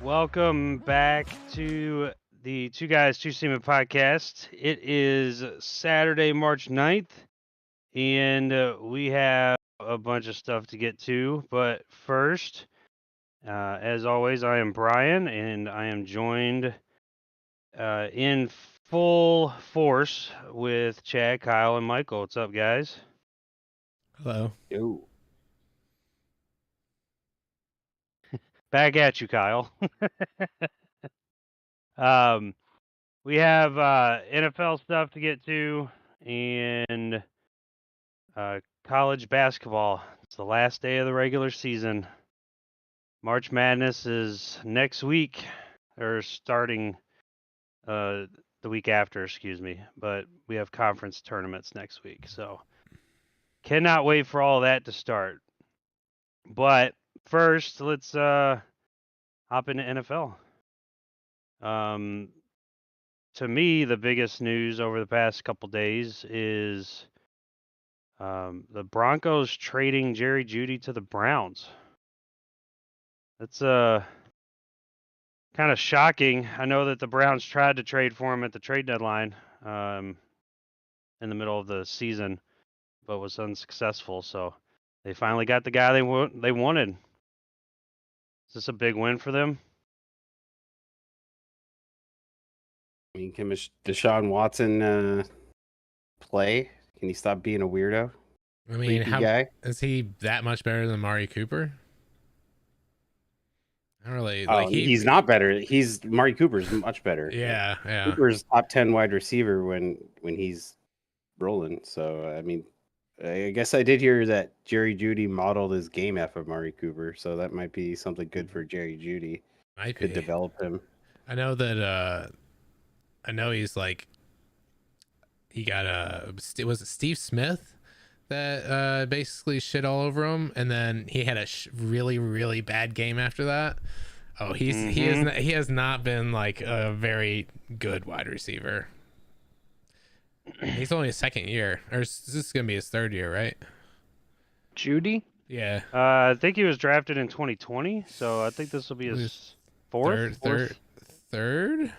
Welcome back to the Two Guys, Two Seamen podcast. It is Saturday, March 9th, and we have a bunch of stuff to get to. But first, as always, I am Brian, and I am joined in full force with Chad, Kyle, and Michael. What's up, guys? Hello. Yo. Back at you, Kyle. We have NFL stuff to get to, and college basketball. It's the last day of the regular season. March Madness is next week, or starting the week after, excuse me. But we have conference tournaments next week, so cannot wait for all that to start. But first, let's hop into NFL. To me, the biggest news over the past couple days is the Broncos trading Jerry Jeudy to the Browns. That's kind of shocking. I know that the Browns tried to trade for him at the trade deadline in the middle of the season, but was unsuccessful. So they finally got the guy they wanted. Is this a big win for them? I mean, can Deshaun Watson play? Can he stop being a weirdo? I mean, Freaky guy? is he that much better than Amari Cooper? I don't really Oh, like. he's not better. Amari Cooper's much better. Yeah. Cooper's top 10 wide receiver when he's rolling. So I mean, I guess I did hear that Jerry Jeudy modeled his game after Amari Cooper, so that might be something good for Jerry Jeudy. Might Could be. develop him. I know that. I know he's like. He got was it Steve Smith that basically shit all over him, and then he had a really bad game after that. Oh, he has not been like a very good wide receiver. He's only his second year, or this is gonna be his third year, right? Jeudy? Yeah. I think he was drafted in 2020, so I think this will be his fourth. Third.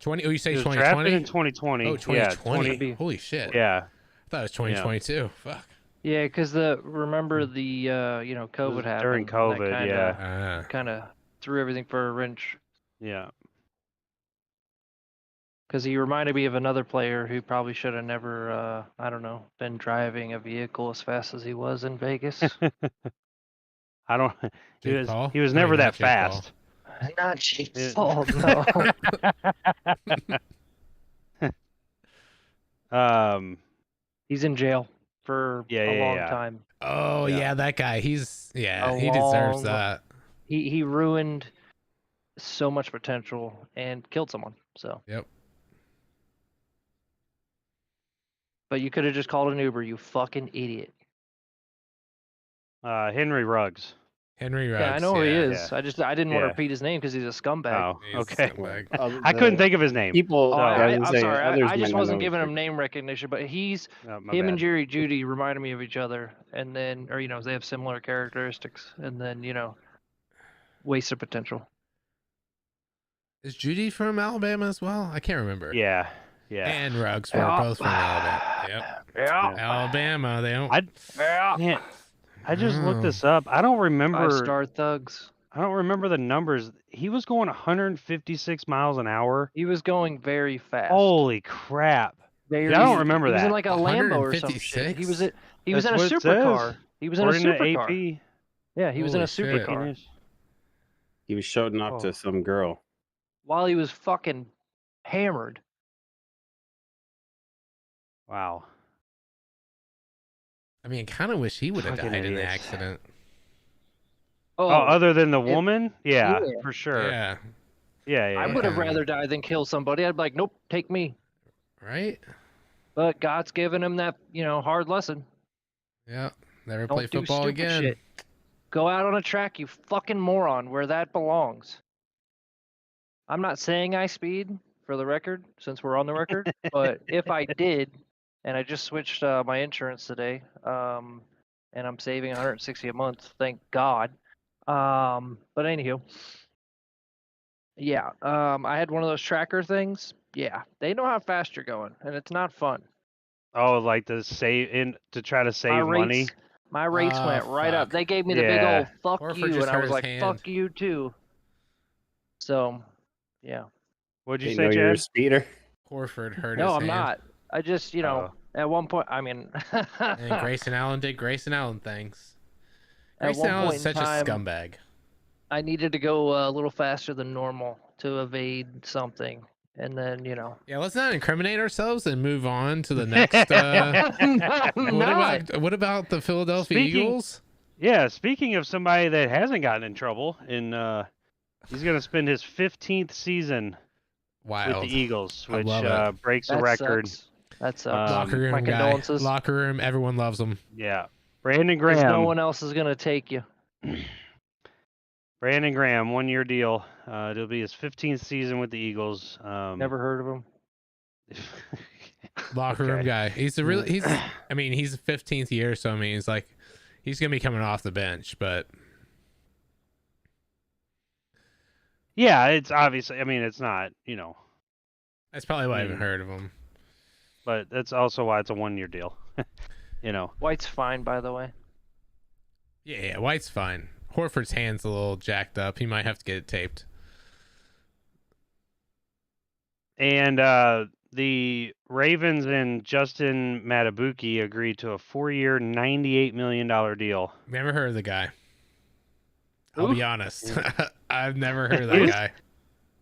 20. Oh, you say He was 2020? drafted in 2020. Oh, 2020. Yeah, Holy shit. yeah. I thought it was 2022. Fuck. Yeah, because remember the COVID happened. During COVID, yeah. Kind of threw everything for a wrench. Yeah. Because he reminded me of another player who probably should have never, been driving a vehicle as fast as he was in Vegas. I don't. Jake Paul? He was I mean, never not that Jake Paul. fast. Not Jake Yeah. Paul, no. He's in jail for a long time. Oh yeah, that guy. He deserves long- that. He ruined so much potential and killed someone. So. Yep. But you could have just called an Uber, you fucking idiot. Henry Ruggs. Henry Ruggs. Yeah, I know who he is. Yeah. I didn't want to Yeah. repeat his name because he's a scumbag. Oh, He's a okay. scumbag. I couldn't think of his name. People. I'm sorry. others I just might not wasn't know giving his him name recognition, but Oh, my him bad. and Jerry Jeudy reminded me of each other, and then, they have similar characteristics, and then, wasted potential. Is Jeudy from Alabama as well? I can't remember. Yeah. And Ruggs were Yeah. both from Alabama. Yep. Yeah. Alabama. They don't. Man, I just looked this up. I don't remember. 5-star thugs. I don't remember the numbers. He was going 156 miles an hour. He was going very fast. Holy crap! Very, I don't remember he was in that. like a Lambo or some shit. 156? He was in a That's what it supercar. says. He was in a According to supercar. AP. Yeah, he was in a Holy shit. supercar He was showing off Oh. to some girl. while he was fucking hammered. Wow. I mean, kind of wish he would have Fucking died in the idiots. accident. Oh, other than the it- woman? Yeah, yeah. for sure. Yeah. Yeah. I would have Yeah. rather died than kill somebody. I'd be like, nope, take me. Right. But God's given him that, hard lesson. Yeah. Never Don't play do football stupid again. shit. Go out on a track, you fucking moron, where that belongs. I'm not saying I speed, for the record, since we're on the record, but if I did, and I just switched my insurance today, and I'm saving $160 a month, thank God. But anywho, Yeah. I had one of those tracker things. Yeah, they know how fast you're going, and it's not fun. Oh, like to try to save money. My rates Oh, went right up. fuck. They gave me the big Yeah. old fuck Horford you, just and I hurt was his like, hand. fuck you too. So, yeah. What'd you They say, know you're a Chad? speeder. Horford hurt No, his I'm hand. not. I just, at one point, I mean, And Grayson Allen did Grayson Allen things. at Grayson one Allen point is in such a time, scumbag. I needed to go a little faster than normal to evade something, and then, Yeah, let's not incriminate ourselves and move on to the next. I'm not. What about the Philadelphia Speaking- Eagles? Yeah, speaking of somebody that hasn't gotten in trouble, he's going to spend his 15th season with Wild. the Eagles, I which love it. breaks a That record. sucks. That sucks. Locker room My guy. condolences. Locker room. Everyone loves him. Yeah, Brandon Because Graham. no one else is gonna take you. Brandon Graham, 1-year deal. It'll be his 15th season with the Eagles. Never heard of him. Locker room Okay. guy. He's a really. He's. I mean, he's 15th year, so I mean, he's gonna be coming off the bench, but Yeah, it's obviously. I mean, it's not. that's probably why I haven't heard of him. But that's also why it's a 1-year deal. White's fine, by the way. Yeah, White's fine. Horford's hand's a little jacked up. He might have to get it taped. And the Ravens and Justin Madubuike agreed to a 4-year, $98 million deal. Never heard of the guy. I'll Who? be honest. I've never heard of that guy.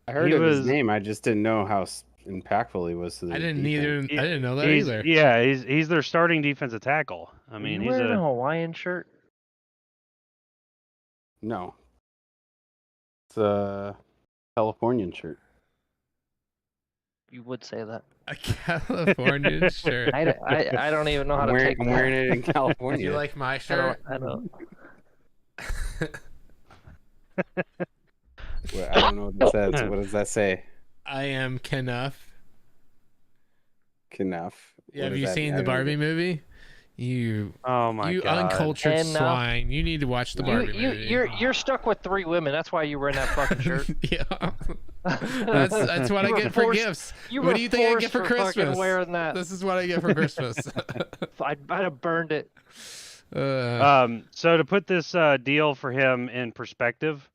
I heard He of his was- name. I just didn't know how impactful he was to the I didn't defense. I didn't know that He's- either. Yeah, he's their starting defensive tackle. I mean, Are you he's wearing a a Hawaiian shirt? No. It's a Californian shirt. You would say that. A California shirt. I don't even know how I'm to wearing, take I'm that. wearing it in Do California. you like my I shirt? don't. Well, I don't know what that says. What does that say? I am Knuff. Knuff. Yeah, have you seen the Barbie movie? You oh my you god. uncultured Knuff. swine. You need to watch the Barbie movie. You're stuck with 3 women. That's why you were in that fucking shirt. Yeah. That's what I You were get for forced- gifts. You What were do you think I forced get for fucking Christmas? wearing that. This is what I get for Christmas. I'd have burned it. So to put this deal for him in perspective,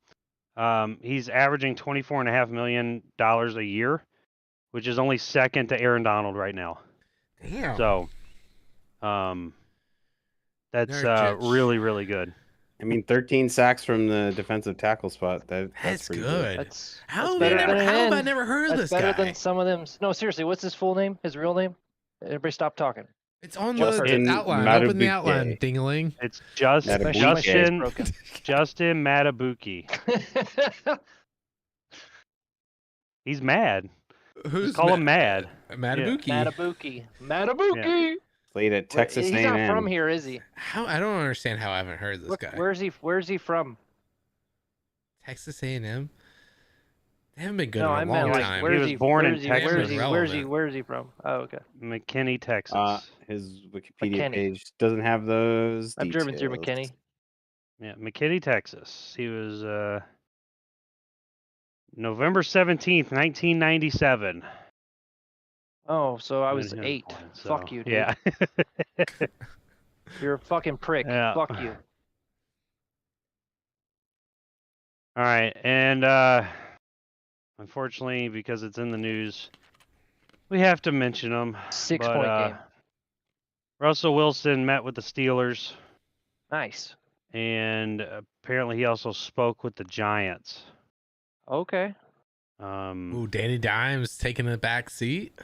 he's averaging $24.5 million a year, which is only second to Aaron Donald right now. Damn. So, that's Nurkic. really, really good. I mean, 13 sacks from the defensive tackle spot. That's pretty good. That's How better than how have I him. never heard of That's this better guy? than some of them. No, seriously, what's his full name? His real name? Everybody stop talking. It's on Justin the outline. Open the Madubuike. outline, dingling. It's just Madubuike. Justin Madubuike. He's mad. Who's Call him mad. Madubuike? Matabuki. Matabuki. Played at Texas He's A&M. not from here, is he? How I don't understand how I haven't heard of this guy. Where's he from? Texas A&M. They haven't been good No, in a I long meant like time. where's was he? born in where's he? Texas. Where's he from? Oh, okay. McKinney, Texas. His Wikipedia McKinney. page doesn't have those I've driven through details. McKinney. Yeah, McKinney, Texas. He was November 17th, 1997. Oh, so I when was he 8. born, Fuck so, you, dude. Yeah. You're a fucking prick. Yeah. Fuck you. All right, and unfortunately, because it's in the news, we have to mention them. 6-point game. Russell Wilson met with the Steelers, Nice. and apparently he also spoke with the Giants. Okay. Ooh, Danny Dimes taking the back seat.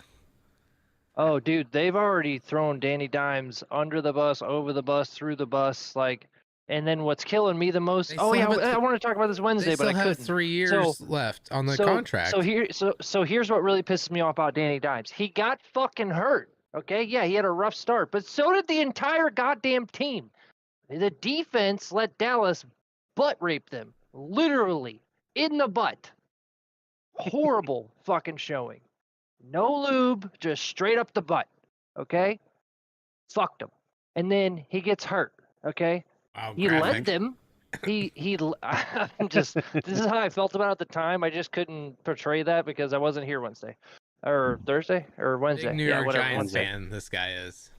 Oh, dude, they've already thrown Danny Dimes under the bus, over the bus, through the bus, like. And then what's killing me the most? They Oh still yeah, have I want to talk about this Wednesday, They but still I have couldn't. 3 years So- left on the so, contract. So here's what really pisses me off about Danny Dimes. He got fucking hurt. Okay, yeah, he had a rough start, but so did the entire goddamn team. The defense let Dallas butt rape them, literally in the butt. Horrible fucking showing. No lube, just straight up the butt. Okay, fucked him, and then he gets hurt. Okay. Wow, He graphic. led them. I'm just, this is how I felt about it at the time. I just couldn't portray that because I wasn't here Wednesday or Thursday or Wednesday. Big New yeah, York whatever. Giants Wednesday. fan. This guy is.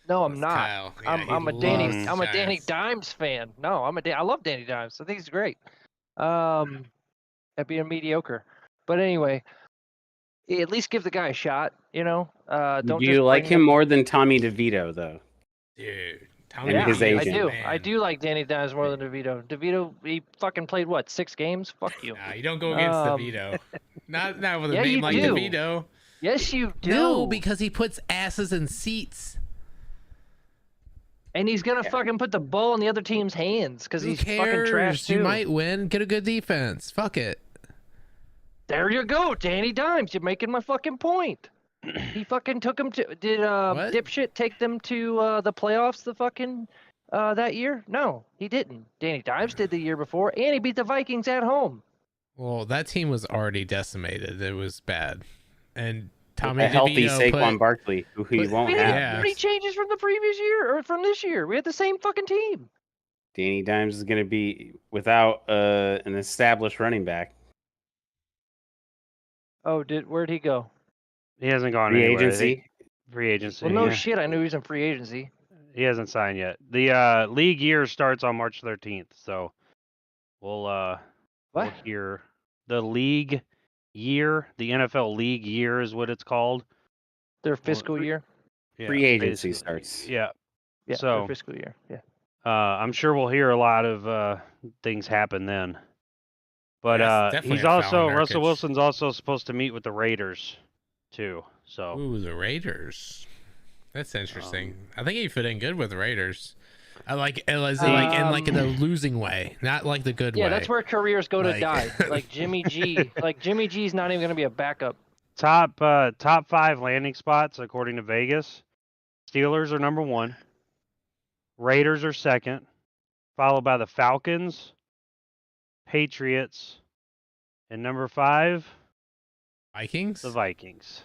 No, I'm That's not. Kyle. Yeah, I'm he a Danny. loves I'm a Danny Giants. Dimes fan. No, I love Danny Dimes. I think he's great. At being mediocre, but anyway, at least give the guy a shot. You know, don't Do just you like bring him more than Tommy DeVito, though? Dude, And his I agent. do. Man. I do like Danny Dimes more than DeVito. DeVito, he fucking played what, 6 games? Fuck you. Nah, you don't go against Um, DeVito. Not with a yeah, name you like do. DeVito. Yes, you do. No, because he puts asses in seats. And he's gonna fucking put the ball in the other team's hands because Who he's cares? fucking trash too. You might win. Get a good defense. Fuck it. There you go, Danny Dimes. You're making my fucking point. He fucking took him to. Did What? dipshit take them to the playoffs? The fucking that year? No, he didn't. Danny Dimes did the year before, and he beat the Vikings at home. Well, that team was already decimated. It was bad. And Tommy A healthy DeVito Saquon Barkley, who he put- won't We have. had Yeah. 30 changes from the previous year or from this year. We had the same fucking team. Danny Dimes is going to be without an established running back. Oh, where'd he go? He hasn't gone Free anywhere. agency. Free agency. Well, no yeah. shit. I knew he was in free agency. He hasn't signed yet. The league year starts on March 13th, so we'll What? hear the league year. The NFL league year is what it's called. Their fiscal year. Yeah, Free agency basically. starts. Yeah. Yeah, So- their fiscal year. Yeah. I'm sure we'll hear a lot of things happen then. But That's definitely he's a foul also in Russell Nurkic. Wilson's also supposed to meet with the Raiders too. So Ooh, the Raiders. That's interesting. I think he fit in good with the Raiders. I like, as in, in the losing way, not like the good way. Yeah, that's where careers go to Like- die. Like Jimmy G. Like Jimmy G's not even gonna be a backup. top 5 landing spots according to Vegas. Steelers are number 1. Raiders are second, followed by the Falcons, Patriots, and number 5, Vikings. the Vikings.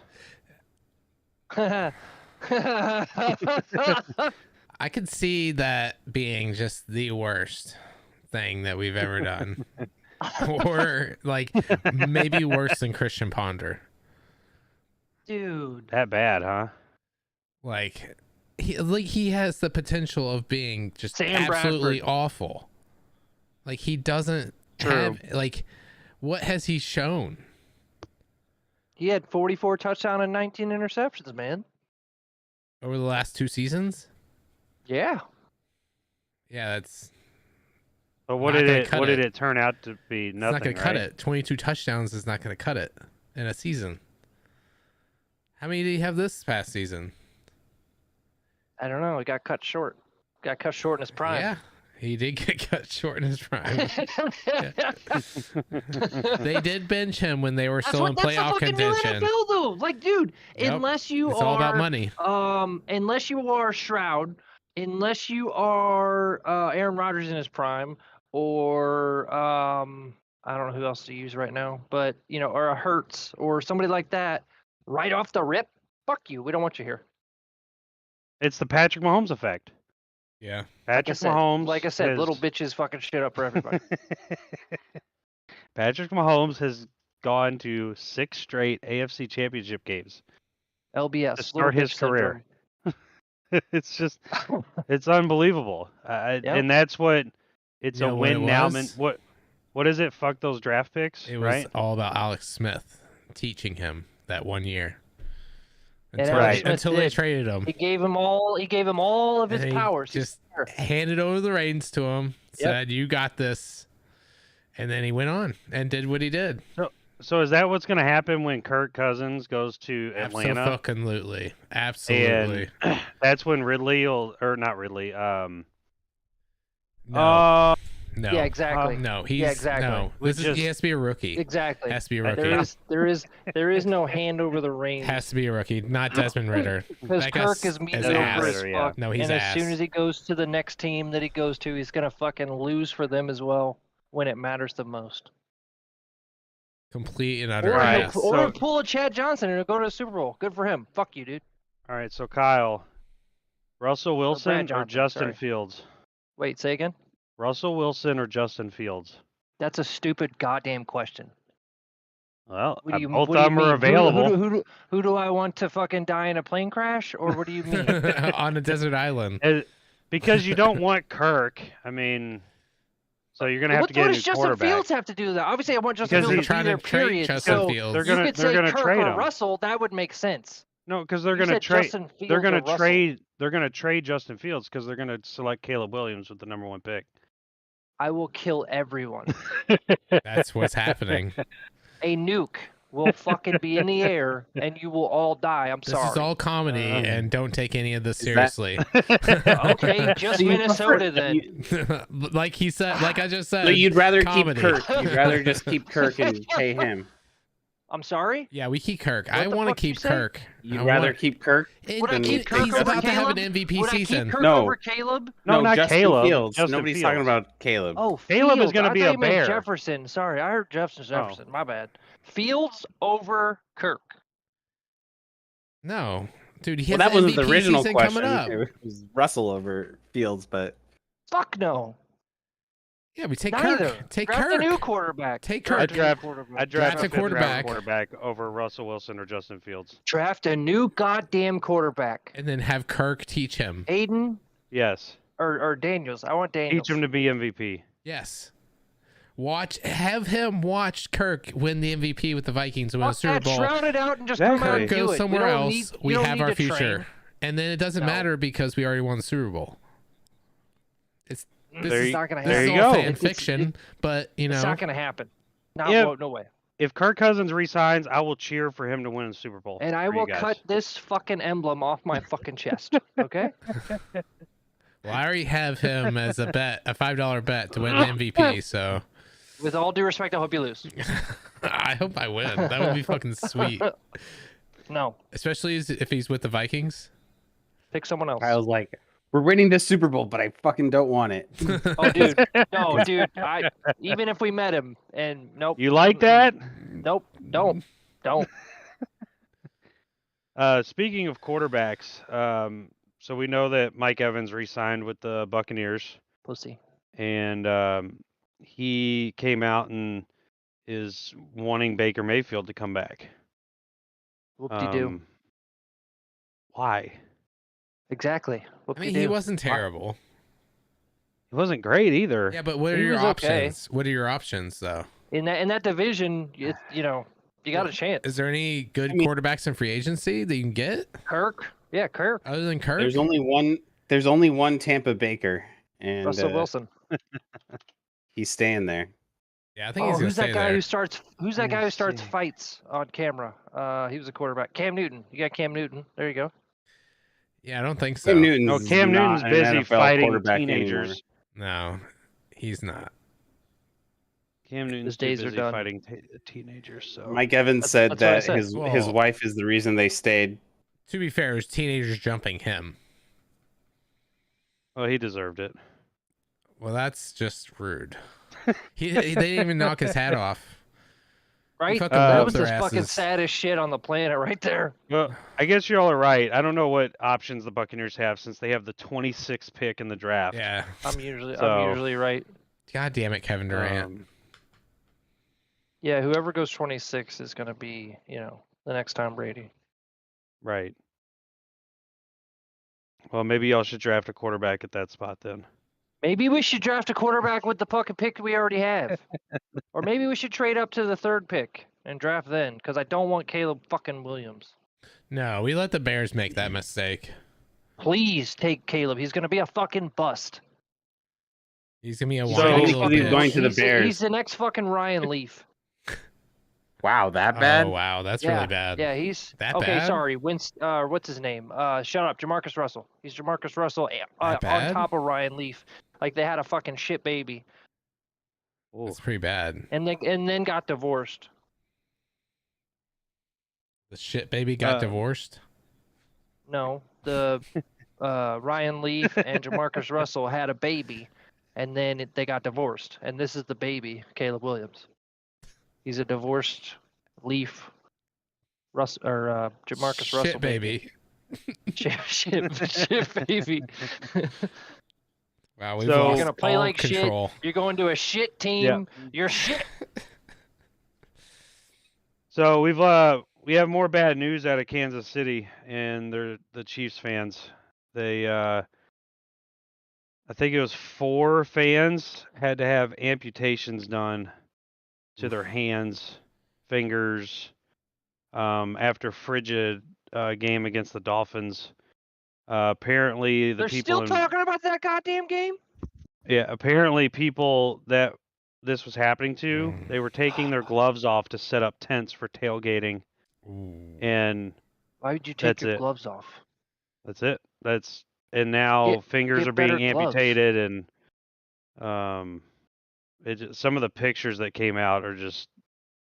I could see that being just the worst thing that we've ever done, or like maybe worse than Christian Ponder. Dude. That bad, huh? Like he has the potential of being just Sam absolutely Bradford. awful. Like he doesn't True. have like what has he shown? He had 44 touchdowns and 19 interceptions, man. Over the last 2 seasons? Yeah. Yeah, that's But what Not did gonna it cut what it. did it turn out to be? it's Nothing. not going to cut right? it. 22 touchdowns is not going to cut it in a season. How many did he have this past season? I don't know. He got cut short. Got cut short in his prime. Yeah, he did get cut short in his prime. They did bench him when they were still in that's playoff the fucking new contention. NFL, though. Like, dude, Yep. unless you It's are all about money. unless you are Shroud, unless you are Aaron Rodgers in his prime, or I don't know who else to use right now, but or a Hurts or somebody like that, right off the rip, fuck you. We don't want you here. It's the Patrick Mahomes effect. Yeah. Patrick Mahomes. Like I said, has- little bitches fucking shit up for everybody. Patrick Mahomes has gone to 6 straight AFC Championship games. LBS. To start little his bitch career. syndrome. It's just, it's unbelievable. Yep. And that's what, it's You a know what it win now. was? What is it? Fuck those draft picks, It was right? all about Alex Smith teaching him that 1 year. And Until, Alex Smith until they did. traded him. He gave him all of his And he powers. just Sure. handed over the reins to him, Yep. said, "You got this." And then he went on and did what he did. So is that what's going to happen when Kirk Cousins goes to Atlanta? Absolutely. Absolutely. That's when Ridley will, or not Ridley. No. No. Yeah, exactly. No, he's exactly. no. We He has to be a rookie. Exactly. Has to be a rookie. There is no hand over the reins. Has to be a rookie, not Desmond Ritter. Because That Kirk guy's is ass. mediocre as Ritter, yeah. fuck. No, he's and as ass. soon as he goes to the next team that he goes to, he's gonna fucking lose for them as well when it matters the most. Complete and utter Or, ass. Alright, or so- pull a Chad Johnson and he'll go to the Super Bowl. Good for him. Fuck you, dude. All right, so Kyle, Russell Wilson or Johnson, Justin sorry. Fields? Wait, say again. Russell Wilson or Justin Fields? That's a stupid goddamn question. Well, What do you, both what of do you them mean? are available. Who do I want to fucking die in a plane crash, or what do you mean? On a desert island. Because you don't want Kirk. I mean, so you're gonna have to get what a new does Justin quarterback. Fields have to do with that? Obviously, I want Justin Because Fields he's to be trying there. to trade Period. Justin So Fields. They're you gonna could they're say gonna Kirk trade or him. Russell. That would make sense. No, because they're You gonna said trade. Justin Fields They're gonna or Russell. trade. They're gonna trade Justin Fields because they're gonna select Caleb Williams with the number 1 pick. I will kill everyone. That's what's happening. A nuke will fucking be in the air, and you will all die. I'm This sorry. is all comedy, and don't take any of this Is that- seriously. Okay, just So you Minnesota prefer- then. Like he said, like I just said. So you'd rather comedy. keep Kirk. You'd rather just keep Kirk and pay him. I'm sorry. Yeah, we keep Kirk. What I the want to fuck you keep say? Kirk. You'd I rather want- keep Kirk. Would I Then keep Kirk He's over about to have an Caleb? MVP Would I season. keep Kirk No. over Caleb? No, not Justin Caleb. Fields. Justin Nobody's Fields. talking about Caleb. Oh, Caleb is Fields. gonna I be thought a you meant Bear. Jefferson. Sorry, I heard Jefferson. My bad. Fields over Kirk. No, dude, he Well, has that wasn't the MVP original season question. coming up. It was Russell over Fields, but Fuck no. Yeah, we take Neither. Kirk. Take Draft Kirk. a new quarterback. Take I Kirk. a new draft- quarterback. I draft a a fifth-round quarterback. quarterback over Russell Wilson or Justin Fields. Draft a new goddamn quarterback. And then have Kirk teach him. Aiden Yes. or Daniels. I want Daniels. Teach him to be MVP. Yes. Have him watch Kirk win the MVP with the Vikings and win a Fuck Super that, Bowl. shroud it out and just come out Exactly. and Kirk do goes it. somewhere we don't else. Need, We don't have need our to future. train. And then it doesn't No. matter because we already won the Super Bowl. This There is you- not gonna this there is you all go. fan fiction, but you It's know, not gonna happen. No, Yeah. no way. If Kirk Cousins resigns, I will cheer for him to win the Super Bowl. And I for you will guys. cut this fucking emblem off my fucking chest. Okay? well, I already have him as a bet, a $5 bet to win the MVP. So With all due respect, I hope you lose. I hope I win. That would be fucking sweet, No, especially if he's with the Vikings. pick someone else. Kyle's like, "We're winning this Super Bowl, but I fucking don't want it." Oh, dude, no, dude. Even if we met him, and nope. You like that? Nope. Don't. Speaking of quarterbacks, so we know that Mike Evans re-signed with the Buccaneers, Pussy. and he came out and is wanting Baker Mayfield to come back. Whoop-de-doo. Why? Exactly. I Whoop-de-doo. mean, he wasn't terrible. It wasn't great either. Yeah, but what are He your was okay. options? What are your options, though? In that division, you got a chance. Is there any good I mean- quarterbacks in free agency that you can get Kirk. Yeah, Kirk. other than Kirk? There's only one. There's only one Tampa Baker, and Russell Wilson. he's staying there. Yeah, I think he's gonna who's stay that guy there. who starts? Who's that guy who Let's starts see. fights on camera? He was a quarterback. Cam Newton. You got Cam Newton. There you go. Yeah, I don't think so. Cam Newton's No, Cam not Newton's an busy NFL fighting quarterback teenagers. anymore. No, he's not. Cam Newton's His days too are busy done. fighting teenagers. So Mike Evans That's said what I that said. his Whoa. wife is the reason they stayed. To be fair, it was teenagers jumping him. well, he deserved it. Well, that's just rude. They didn't even knock his hat off. Right? fucking That love was their the fucking asses. saddest shit on the planet right there. Well, I guess y'all are right. I don't know what options the Buccaneers have since they have the 26th pick in the draft. Yeah. I'm usually So- right. God damn it, Kevin Durant. Yeah, whoever goes 26 is going to be, the next Tom Brady. Right. Well, maybe y'all should draft a quarterback at that spot then. Maybe we should draft a quarterback with the fucking pick we already have. Or maybe we should trade up to the 3rd pick and draft then, because I don't want Caleb fucking Williams. No, we let the Bears make that mistake. Please take Caleb. He's going to be a fucking bust. He's gonna be a He's So whiny the next he's little fucking- bitch. going to the he's- Bears. He's the next fucking Ryan Leaf. Wow, that bad? Oh wow, that's Yeah, really bad. Yeah, he's That okay. bad? Sorry, what's his name? Shut up, Jamarcus Russell. He's Jamarcus Russell on bad? top of Ryan Leaf. Like they had a fucking shit baby, Ooh. That's pretty bad. and then got divorced. The shit baby got Uh, divorced. No, the Ryan Leaf and Jamarcus Russell had a baby, and then they got divorced. And this is the baby, Caleb Williams. He's a divorced Leaf, Jamarcus Shit Russell baby. shit baby. Wow, we've So- lost You're gonna play all like control. shit. You're going to a shit team. You're shit. So we have more bad news out of Kansas City, and they're the Chiefs fans. They I think it was 4 fans had to have amputations done to their hands, fingers, after frigid game against the Dolphins. Apparently, the They're people still talking about that goddamn game. apparently people that this was happening to, they were taking their gloves off to set up tents for tailgating, Ooh. and Why would you take That's your it. gloves off? that's it. And now fingers get are being better gloves. amputated, and some of the pictures that came out are just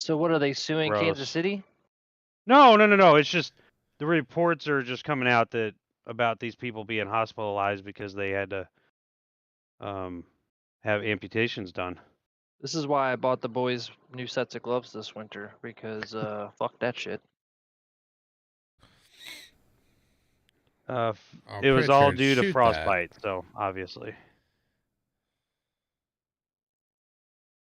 So what are they suing Kansas Gross. City? no. It's just the reports are just coming out that about these people being hospitalized because they had to have amputations done. This is why I bought the boys new sets of gloves this winter because fuck that shit. I'm It was pretty all sure due shoot to that. frostbite, so obviously.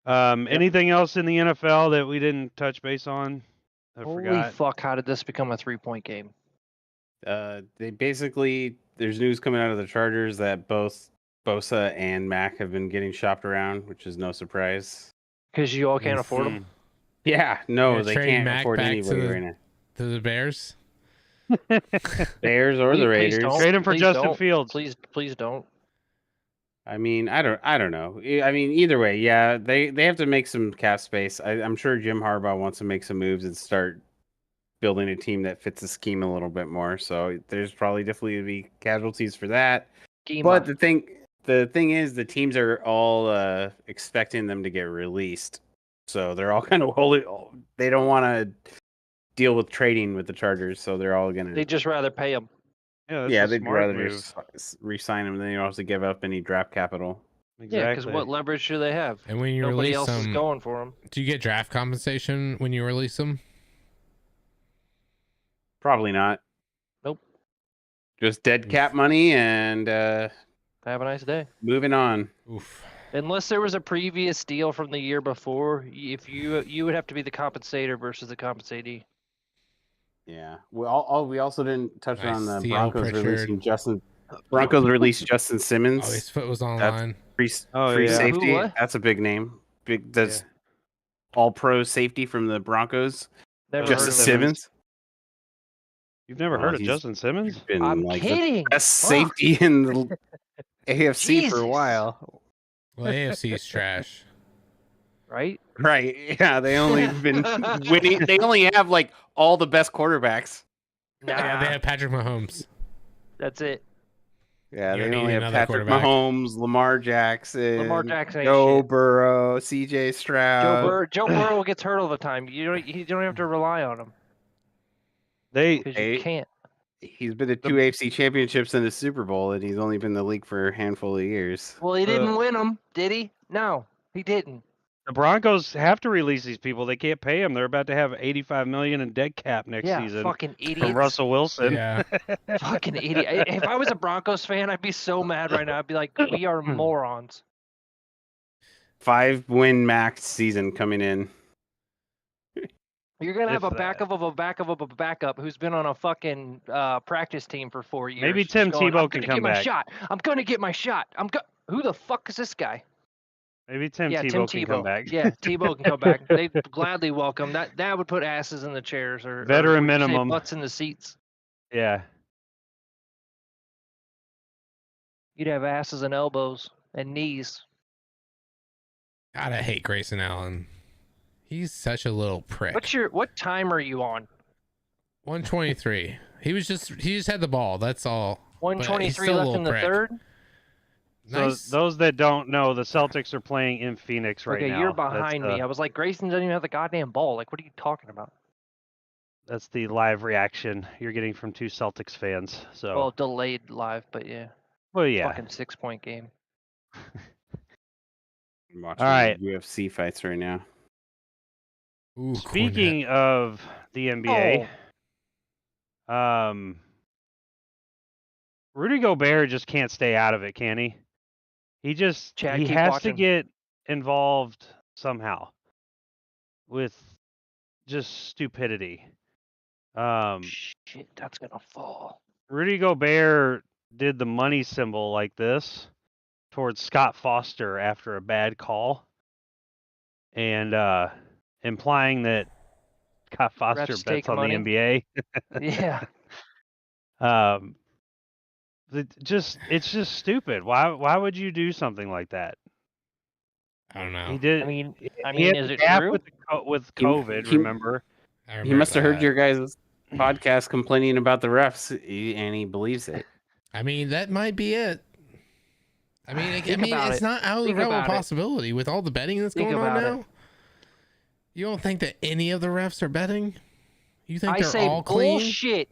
Anything else in the NFL that we didn't touch base on? I Holy forgot. fuck! How did this become a 3-point game? They basically there's news coming out of the Chargers that both Bosa and Mac have been getting shopped around, which is no surprise. Because you all can't Oof. afford them. Yeah, no, You're they trading can't Mac afford back to anybody the- right now. To the Bears. Bears or the Please Raiders. don't. Trade him for Please Justin don't. Fields. Please don't. I mean, I don't know. I mean, either way, yeah, they have to make some cap space. I'm sure Jim Harbaugh wants to make some moves and start building a team that fits the scheme a little bit more. So there's probably definitely to be casualties for that. But the thing is, the teams are all expecting them to get released, so they're all kind of they don't want to deal with trading with the Chargers, so they're all gonna. They'd just rather pay them. Yeah, they'd smart rather move. just re-sign them. Then you don't have to give up any draft capital. Exactly. Yeah, because what leverage do they have? And when you Nobody release else is them, going for them. do you get draft compensation when you release them? Probably not. Nope. Just dead cap money and Have a nice day. moving on. Oof. Unless there was a previous deal from the year before, if you would have to be the compensator versus the compensatee. Yeah. Well, we also didn't touch Nice on the steal, Broncos Pritchard. releasing Broncos released Justin Simmons. Oh, his foot was on That's- line. Free, Oh, free yeah. safety. Who, what? That's a big name. That's all pro safety from the Broncos. Never Justin heard of him. Simmons. You've never Well, heard of he's Justin Simmons? Been I'm like the kidding. best Fuck. safety in the AFC for a Jesus. while. Well, AFC is trash. Right? Right. Yeah, they only been winning. They only have like all the best quarterbacks. Nah, Yeah, they have Patrick Mahomes. that's it. Yeah, You they don't only need have another Patrick quarterback. Mahomes, Lamar Jackson, Lamar Jackson ain't Joe shit. Burrow, CJ Stroud. Joe Burrow gets hurt all the time. You don't have to rely on him They because Hey. you can't. He's been to 2 AFC championships and a Super Bowl, and he's only been in the league for a handful of years. Well, he didn't win them, did he? No, he didn't. the Broncos have to release these people. They can't pay them. They're about to have $85 million in dead cap next Yeah, season fucking from idiots. Russell Wilson. Yeah. Fucking idiot. If I was a Broncos fan, I'd be so mad right now. I'd be like, we are morons. 5-win max season coming in. You're gonna have If a backup of a backup of a backup who's been on a fucking practice team for 4 years. Maybe just Tim going, Tebow I'm can gonna come get my back. shot. I'm gonna get my shot. Who the fuck is this guy? Maybe Tim Yeah, Tebow Tim can Tebow. come back. Yeah, Tebow can come back. They'd gladly welcome that. That would put asses in the chairs or Veteran would you say minimum. butts in the seats. Yeah. You'd have asses and elbows and knees. God, I hate Grayson Allen. He's such a little prick. What time are you on? 123. He just had the ball. That's all. But he's 123 still a left little in the prick. third. Nice. So those that don't know, the Celtics are playing in Phoenix right Okay, now. you're behind me. I was like, Grayson doesn't even have the goddamn ball. Like, what are you talking about? That's the live reaction you're getting from 2 Celtics fans. So, Well, delayed live, but yeah. well, yeah. Fucking 6-point game. I'm watching All right. UFC fights right now. Ooh, Speaking of the NBA, Rudy Gobert just can't stay out of it, can he? He Chad, he keep has watching. to get involved somehow with just stupidity. Shit, that's gonna fall. Rudy Gobert did the money symbol like this towards Scott Foster after a bad call, and implying that Scott Foster Refs bets take on money. the NBA. Yeah. It's just stupid. Why would you do something like that? I don't know. He did. I mean, he had is a it gap true? with He- COVID? he- Remember? I remember He must have heard that. your guys' podcast complaining about the refs, and he believes it. I mean, that might be it. I mean, Think about it's it. not out of the Think realm of about it. possibility with all the betting that's Think going on about it. now. You don't think that any of the refs are betting? You think I they're say all clean? bullshit.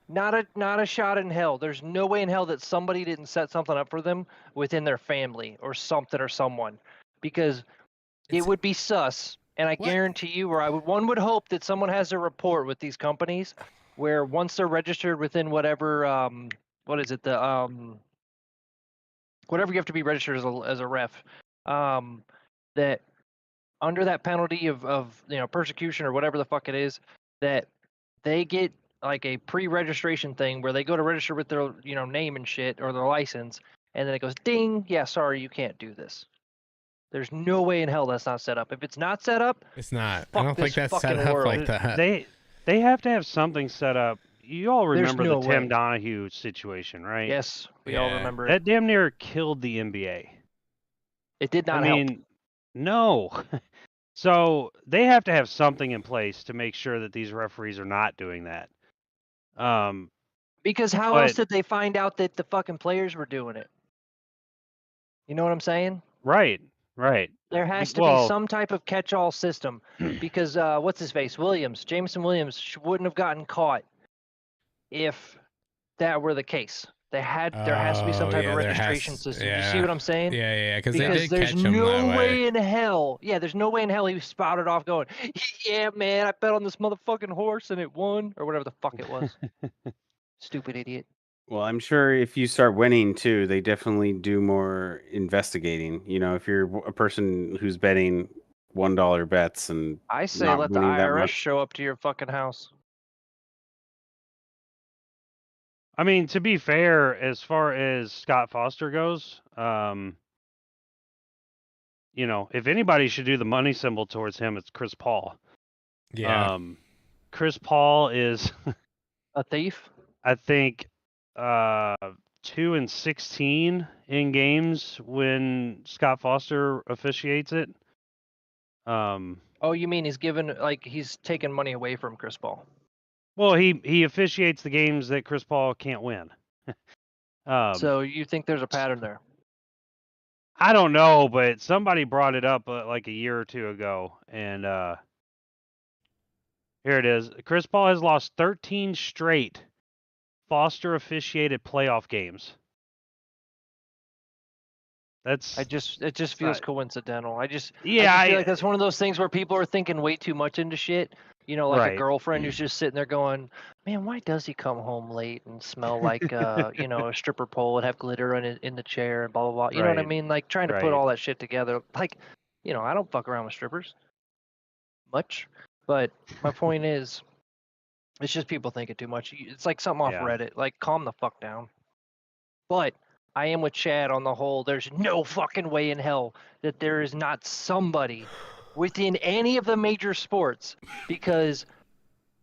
Not a shot in hell. There's no way in hell that somebody didn't set something up for them within their family or something or someone, because it would be sus. And I What? guarantee you, one would hope that someone has a report with these companies, where once they're registered within whatever what is it, the whatever you have to be registered as a ref, that under that penalty of persecution or whatever the fuck it is, that they get like a pre-registration thing where they go to register with their name and shit or their license, and then it goes ding, yeah, sorry, you can't do this. There's no way in hell that's not set up. If it's not set up, It's not. I fuck don't think this that's set fucking up world. like that. They have to have something set up. You all There's remember no the Tim way. Donahue situation, right? Yes, we all Yeah. remember it. That damn near killed the NBA. It did not I help. mean, no. So they have to have something in place to make sure that these referees are not doing that. Because how but- else did they find out that the fucking players were doing it? You know what I'm saying? Right. There has to be some type of catch-all system, because what's his face, Jameson Williams wouldn't have gotten caught if that were the case. There has to be some type of registration system. Do you see what I'm saying? Yeah, because Because there's no way in hell. Yeah, there's no way in hell he spouted off going, "Yeah, man, I bet on this motherfucking horse and it won," or whatever the fuck it was. Stupid idiot. Well, I'm sure if you start winning too, they definitely do more investigating. If you're a person who's betting $1 bets and I say not let the winning that IRS much. show up to your fucking house. I mean, to be fair, as far as Scott Foster goes, if anybody should do the money symbol towards him, it's Chris Paul. Yeah. Chris Paul is A thief? I think 2-16 in games when Scott Foster officiates it. Oh, you mean he's taking money away from Chris Paul? Well, he officiates the games that Chris Paul can't win. So you think there's a pattern there? I don't know, but somebody brought it up like a year or two ago, and here it is. Chris Paul has lost 13 straight Foster officiated playoff games. It just feels coincidental. I feel like that's one of those things where people are thinking way too much into shit. Like a girlfriend who's just sitting there going, "Man, why does he come home late and smell like a stripper pole and have glitter in the chair and blah blah blah." You know what I mean? Like trying to put all that shit together. Like, I don't fuck around with strippers much, but my point is, it's just people thinking too much. It's like something off Reddit. Like, calm the fuck down. But I am with Chad on the whole. There's no fucking way in hell that there is not somebody within any of the major sports, because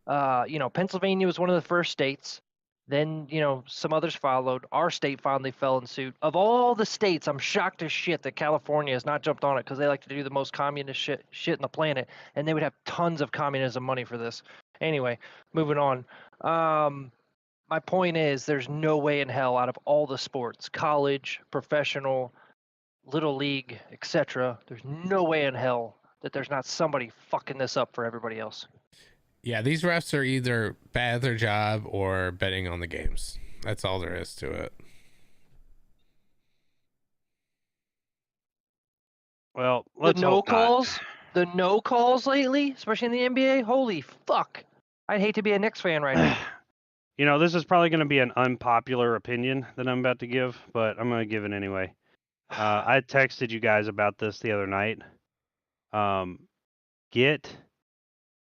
Pennsylvania was one of the first states. Then some others followed. Our state finally fell in suit. Of all the states, I'm shocked as shit that California has not jumped on it, because they like to do the most communist shit in the planet, and they would have tons of communism money for this. Anyway, moving on. My point is, there's no way in hell out of all the sports, college, professional, little league, etc., there's no way in hell that there's not somebody fucking this up for everybody else. Yeah, these refs are either bad at their job or betting on the games. That's all there is to it. Well, let's hope not. The no calls lately, especially in the NBA, holy fuck. I'd hate to be a Knicks fan right now. This is probably going to be an unpopular opinion that I'm about to give, but I'm going to give it anyway. I texted you guys about this the other night. Get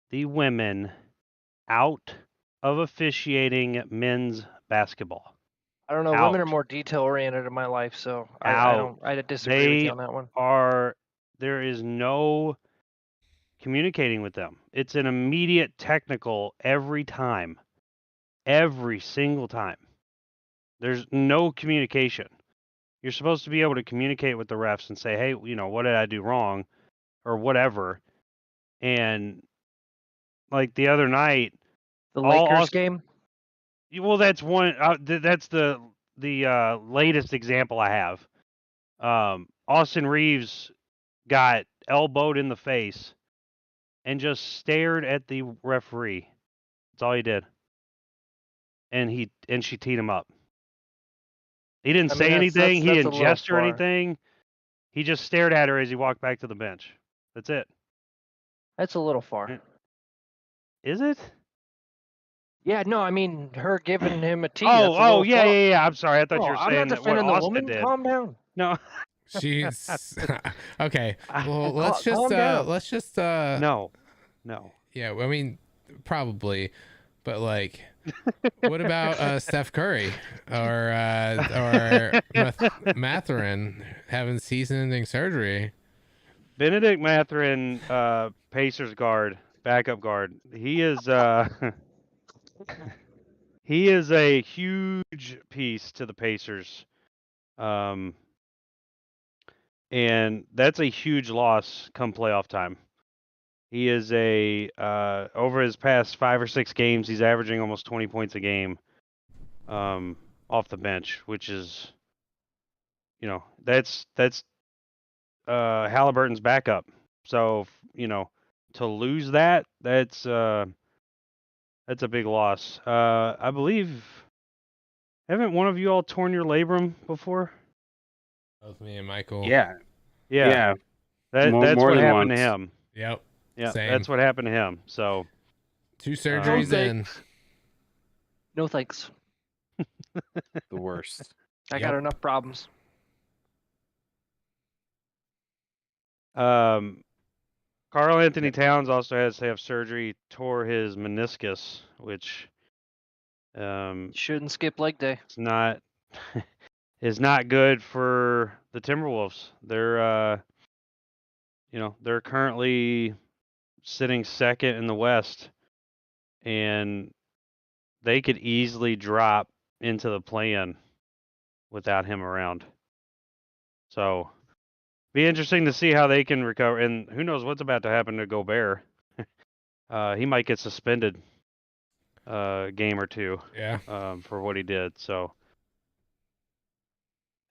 the women out of officiating men's basketball. I don't know. Out. Women are more detail oriented in my life, so I Out. don't. I disagree with They you on that one. there is no communicating with them. It's an immediate technical every time. Every single time. There's no communication. You're supposed to be able to communicate with the refs and say, hey, what did I do wrong? Or whatever. And like the other night, The Lakers game. well, that's one. That's the latest example I have. Austin Reeves got elbowed in the face and just stared at the referee. That's all he did. And she teed him up. He didn't say anything. He didn't gesture anything. He just stared at her as he walked back to the bench. That's it. That's a little far. Is it? Yeah, no, I mean her giving him a tee. Yeah. I'm sorry. I thought you were I'm saying not that what defending the Austin woman. did. Calm down. No. She's okay. Well, let's just No. Yeah, I mean, probably, but like, what about Steph Curry or Mathurin having season-ending surgery? Benedict Mathurin, Pacers guard, backup guard. He is he is a huge piece to the Pacers. And that's a huge loss come playoff time. He is over his past 5 or 6 games, he's averaging almost 20 points a game off the bench, which is that's Halliburton's backup. So, to lose that's a big loss. I believe, haven't one of you all torn your labrum before? Both me and Michael. Yeah. That's more what than happened once. to him. Yep. Yeah, Same. that's what happened to him. So 2 surgeries in. No thanks. The worst. I got enough problems. Karl-Anthony Towns also has to have surgery, tore his meniscus, which shouldn't skip leg day. It's not is not good for the Timberwolves. They're they're currently sitting second in the West, and they could easily drop into the play-in without him around. So, be interesting to see how they can recover, and who knows what's about to happen to Gobert. He might get suspended a game or two. Yeah. For what he did. So,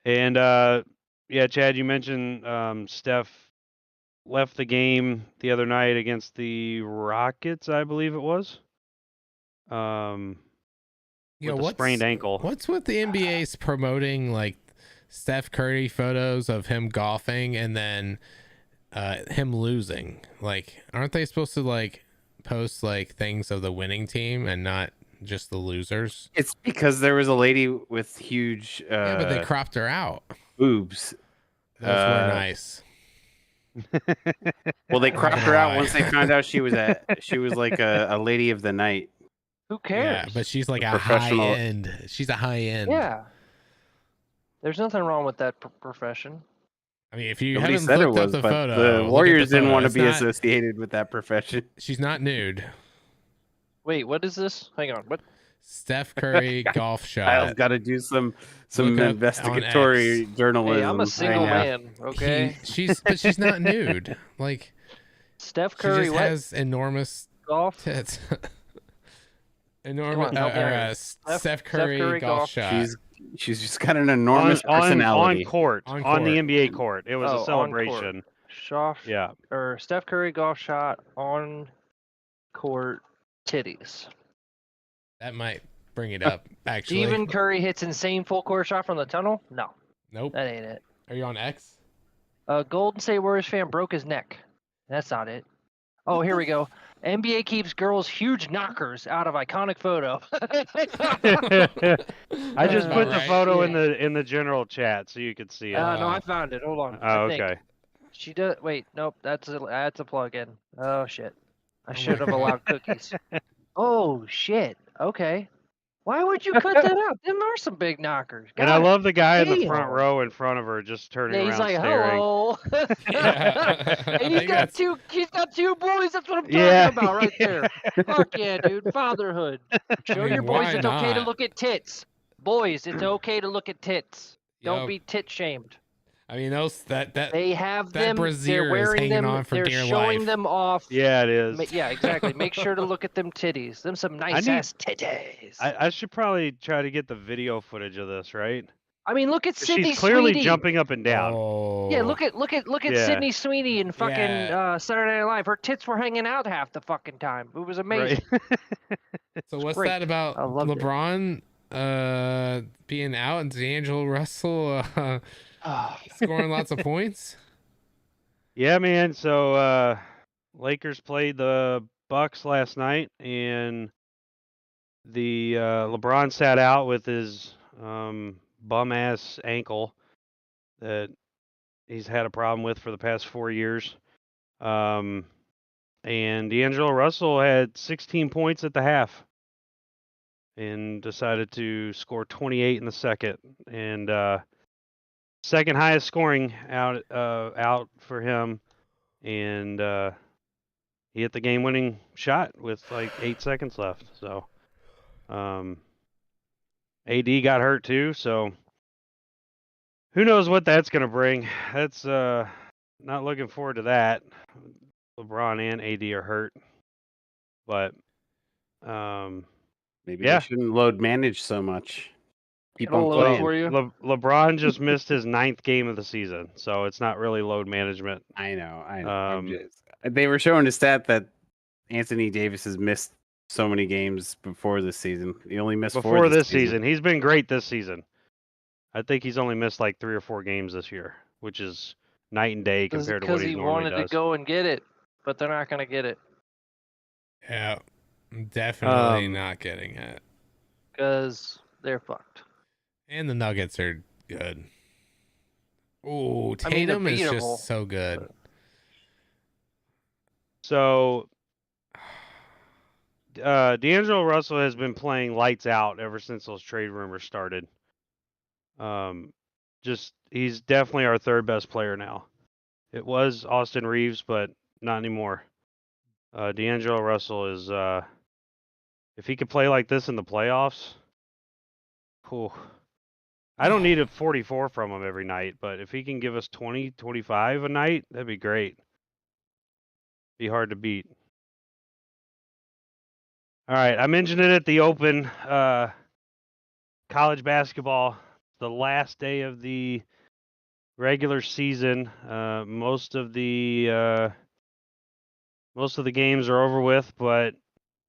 and yeah, Chad, you mentioned Steph left the game the other night against the Rockets, I believe it was. With a sprained ankle. What's with the NBA's promoting like Steph Curry photos of him golfing and then him losing? Like, aren't they supposed to like post like things of the winning team and not just the losers? It's because there was a lady with huge yeah, but they cropped her out. Boobs. Those were nice. Well, they cropped her out once they found out she was like a lady of the night. Who cares? Yeah, but she's like a professional. high end. She's a high end. Yeah. There's nothing wrong with that profession. I mean, if you Nobody haven't said it looked up was, the but photo, the Warriors didn't want to It's be not- associated with that profession. She's not nude. Wait, what is this? Hang on. What? Steph Curry golf shot. Kyle's got to do some Look up investigatory journalism. Hey, I'm a single man, okay? But she's not nude. Like, Steph she Curry just has enormous golf. tits. Come on, help me out. Steph Curry golf shot. She's just got an enormous personality. On the NBA court. It was a on celebration. court. Yeah. Or Steph Curry golf shot on court titties. That might bring it up, actually. Stephen Curry hits insane full court shot from the tunnel? No. Nope. That ain't it. Are you on X? Golden State Warriors fan broke his neck. That's not it. Oh, here we go. NBA keeps girls' huge knockers out of iconic photo. I just about put the right. photo Shit. in the general chat so you could see it. No, I found it. Hold on. Oh, I think okay. she does. Wait, nope. That's a plug-in. Oh shit. I Oh should my have God. allowed cookies. Oh shit. Okay. Why would you cut that out? Them are some big knockers. And I God love the guy in the front damn. row in front of her just turning Yeah, he's around like, staring. hello. Yeah. I And he's think got that's two boys. That's what I'm talking Yeah. about right there. Fuck yeah, dude. Fatherhood. Show mean, your boys why it's okay to not? look at tits. Boys, it's okay to look at tits. Don't Yep. be tit shamed. I mean, those that They have that them. They're brassiere is wearing hanging them. on for They're dear showing life. them off. Yeah, it is. Yeah, exactly. Make sure to look at them titties. Them some nice need- ass titties. I should probably try to get the video footage of this, right? I mean, look at 'Cause Sydney she's clearly Sweeney. jumping up and down. Oh. Yeah, look at Yeah. Sydney Sweeney in fucking Yeah. Saturday Night Live. Her tits were hanging out half the fucking time. It was amazing. Right. So what's great. that about I loved it. LeBron being out and D'Angelo Russell scoring lots of points? Yeah, man. So Lakers played the Bucks last night, and the LeBron sat out with his bum ass ankle that he's had a problem with for the past 4 years. And D'Angelo Russell had 16 points at the half and decided to score 28 in the second, and second highest scoring out for him, and he hit the game-winning shot with like 8 seconds left. So AD got hurt too, so who knows what that's gonna bring. That's not looking forward to that. LeBron and AD are hurt, but Maybe yeah. they shouldn't load manage so much. Keep It'll on load playing. for you. LeBron just missed his 9th game of the season, so it's not really load management. I know. Um, They were showing a stat that Anthony Davis has missed so many games before this season. He only missed Before four this season, he's been great this season. I think he's only missed like 3 or 4 games this year, which is night and day compared to what Because he he normally wanted does. to go and get it, but they're not gonna get it Yeah, definitely not getting it. because they're fucked. And the Nuggets are good. Oh, I mean, they're Tatum is beatable, just so good. So D'Angelo Russell has been playing lights out ever since those trade rumors started. He's definitely our 3rd best player now. It was Austin Reeves, but not anymore. D'Angelo Russell is if he could play like this in the playoffs, cool. I don't need a 44 from him every night, but if he can give us 20, 25 a night, that'd be great. Be hard to beat. All right, I mentioned it at the Open. College basketball, the last day of the regular season. Most of the games are over with, but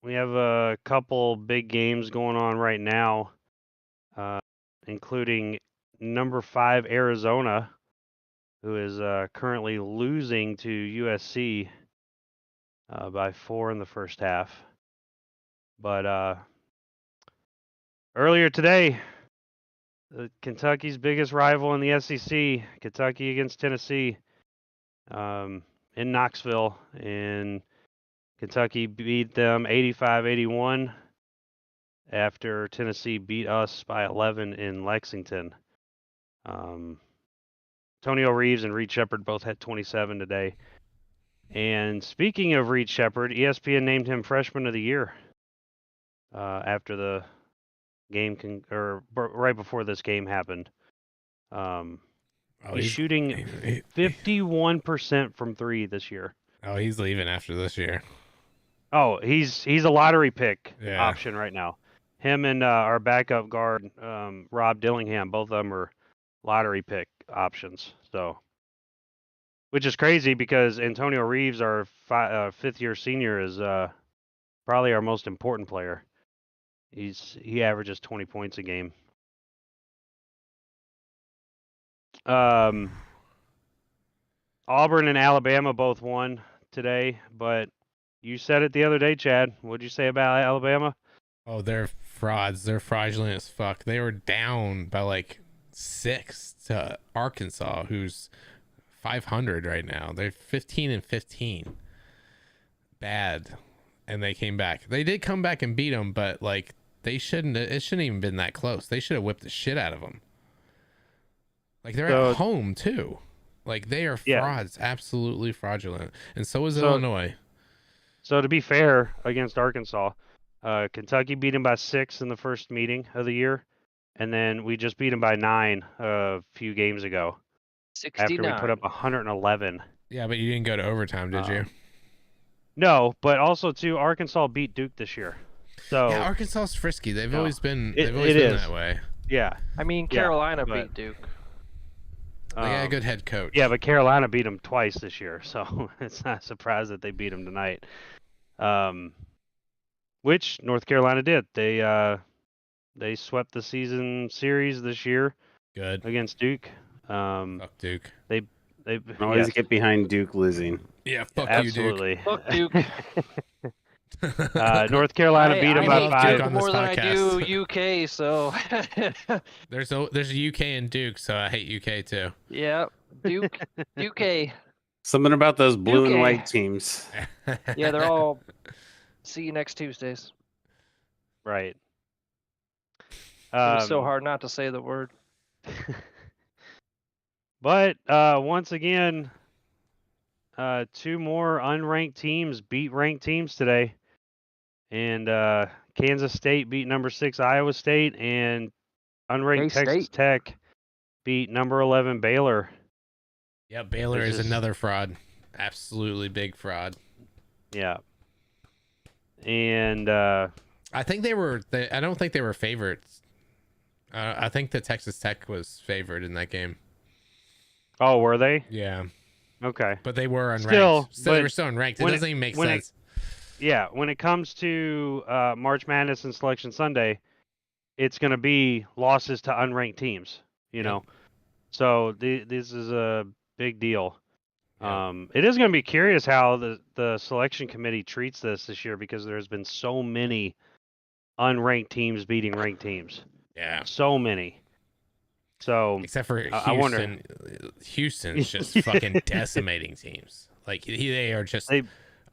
we have a couple big games going on right now, including number 5 Arizona, who is currently losing to USC by 4 in the first half. But earlier today, Kentucky's biggest rival in the SEC, Kentucky against Tennessee, in Knoxville, and Kentucky beat them 85-81 after Tennessee beat us by 11 in Lexington. Antonio Reeves and Reed Shepherd both had 27 today. And speaking of Reed Shepherd, ESPN named him Freshman of the Year after the game right before this game happened. He's shooting 51% from 3 this year. Oh, he's leaving after this year. Oh, he's a lottery pick Yeah. option right now. Him and our backup guard, Rob Dillingham, both of them are lottery pick options. So, which is crazy because Antonio Reeves, our 5th-year senior, is probably our most important player. He averages 20 points a game. Auburn and Alabama both won today, but You said it the other day, Chad. What'd you say about Alabama? Oh, they're frauds. They're fraudulent as fuck. They were down by like 6 to Arkansas, who's 500 right now. They're 15-15. Bad. And they came back. They did come back and beat them, but like it shouldn't even been that close. They should have whipped the shit out of them. Like they're at home too. Like they are frauds, absolutely fraudulent. And so is Illinois. So to be fair against Arkansas, Kentucky beat them by 6 in the first meeting of the year, and then we just beat them by 9 a few games ago. 69. After we put up 111. Yeah, but you didn't go to overtime, did you? No, but also too, Arkansas beat Duke this year. So yeah, Arkansas's frisky. They've always been. It They've always been is. that way. Yeah. I mean, Carolina beat Duke. They got a good head coach. Yeah, but Carolina beat them twice this year, so it's not a surprise that they beat them tonight. Which North Carolina did. They swept the season series this year. Good against Duke. Fuck Duke. They always get behind Duke losing. Yeah, fuck absolutely. you, Duke. Fuck Duke. North Carolina beat them by 5. Duke on more this than I podcast. do UK, so there's a UK and Duke, so I hate UK too. yeah, Duke, UK. Something about those blue and UK. white teams. Yeah, they're all. See you next Tuesdays. Right. It was so hard not to say the word. But once again, 2 more unranked teams beat ranked teams today. And Kansas State beat number 6 Iowa State, and unranked Texas Tech beat number 11 Baylor. Yeah, Baylor is another fraud. Absolutely big fraud. Yeah. And I think I don't think they were favorites. I think the Texas Tech was favored in that game. Oh, were they? Yeah. Okay. But they were unranked. Still, they were still unranked. It doesn't even make sense. When it comes to March Madness and Selection Sunday, it's going to be losses to unranked teams, you know. So this is a big deal. It is going to be curious how the selection committee treats this year, because there's been so many unranked teams beating ranked teams. Yeah. So many. So except for Houston. I wonder. Houston's just fucking decimating teams. Like they are just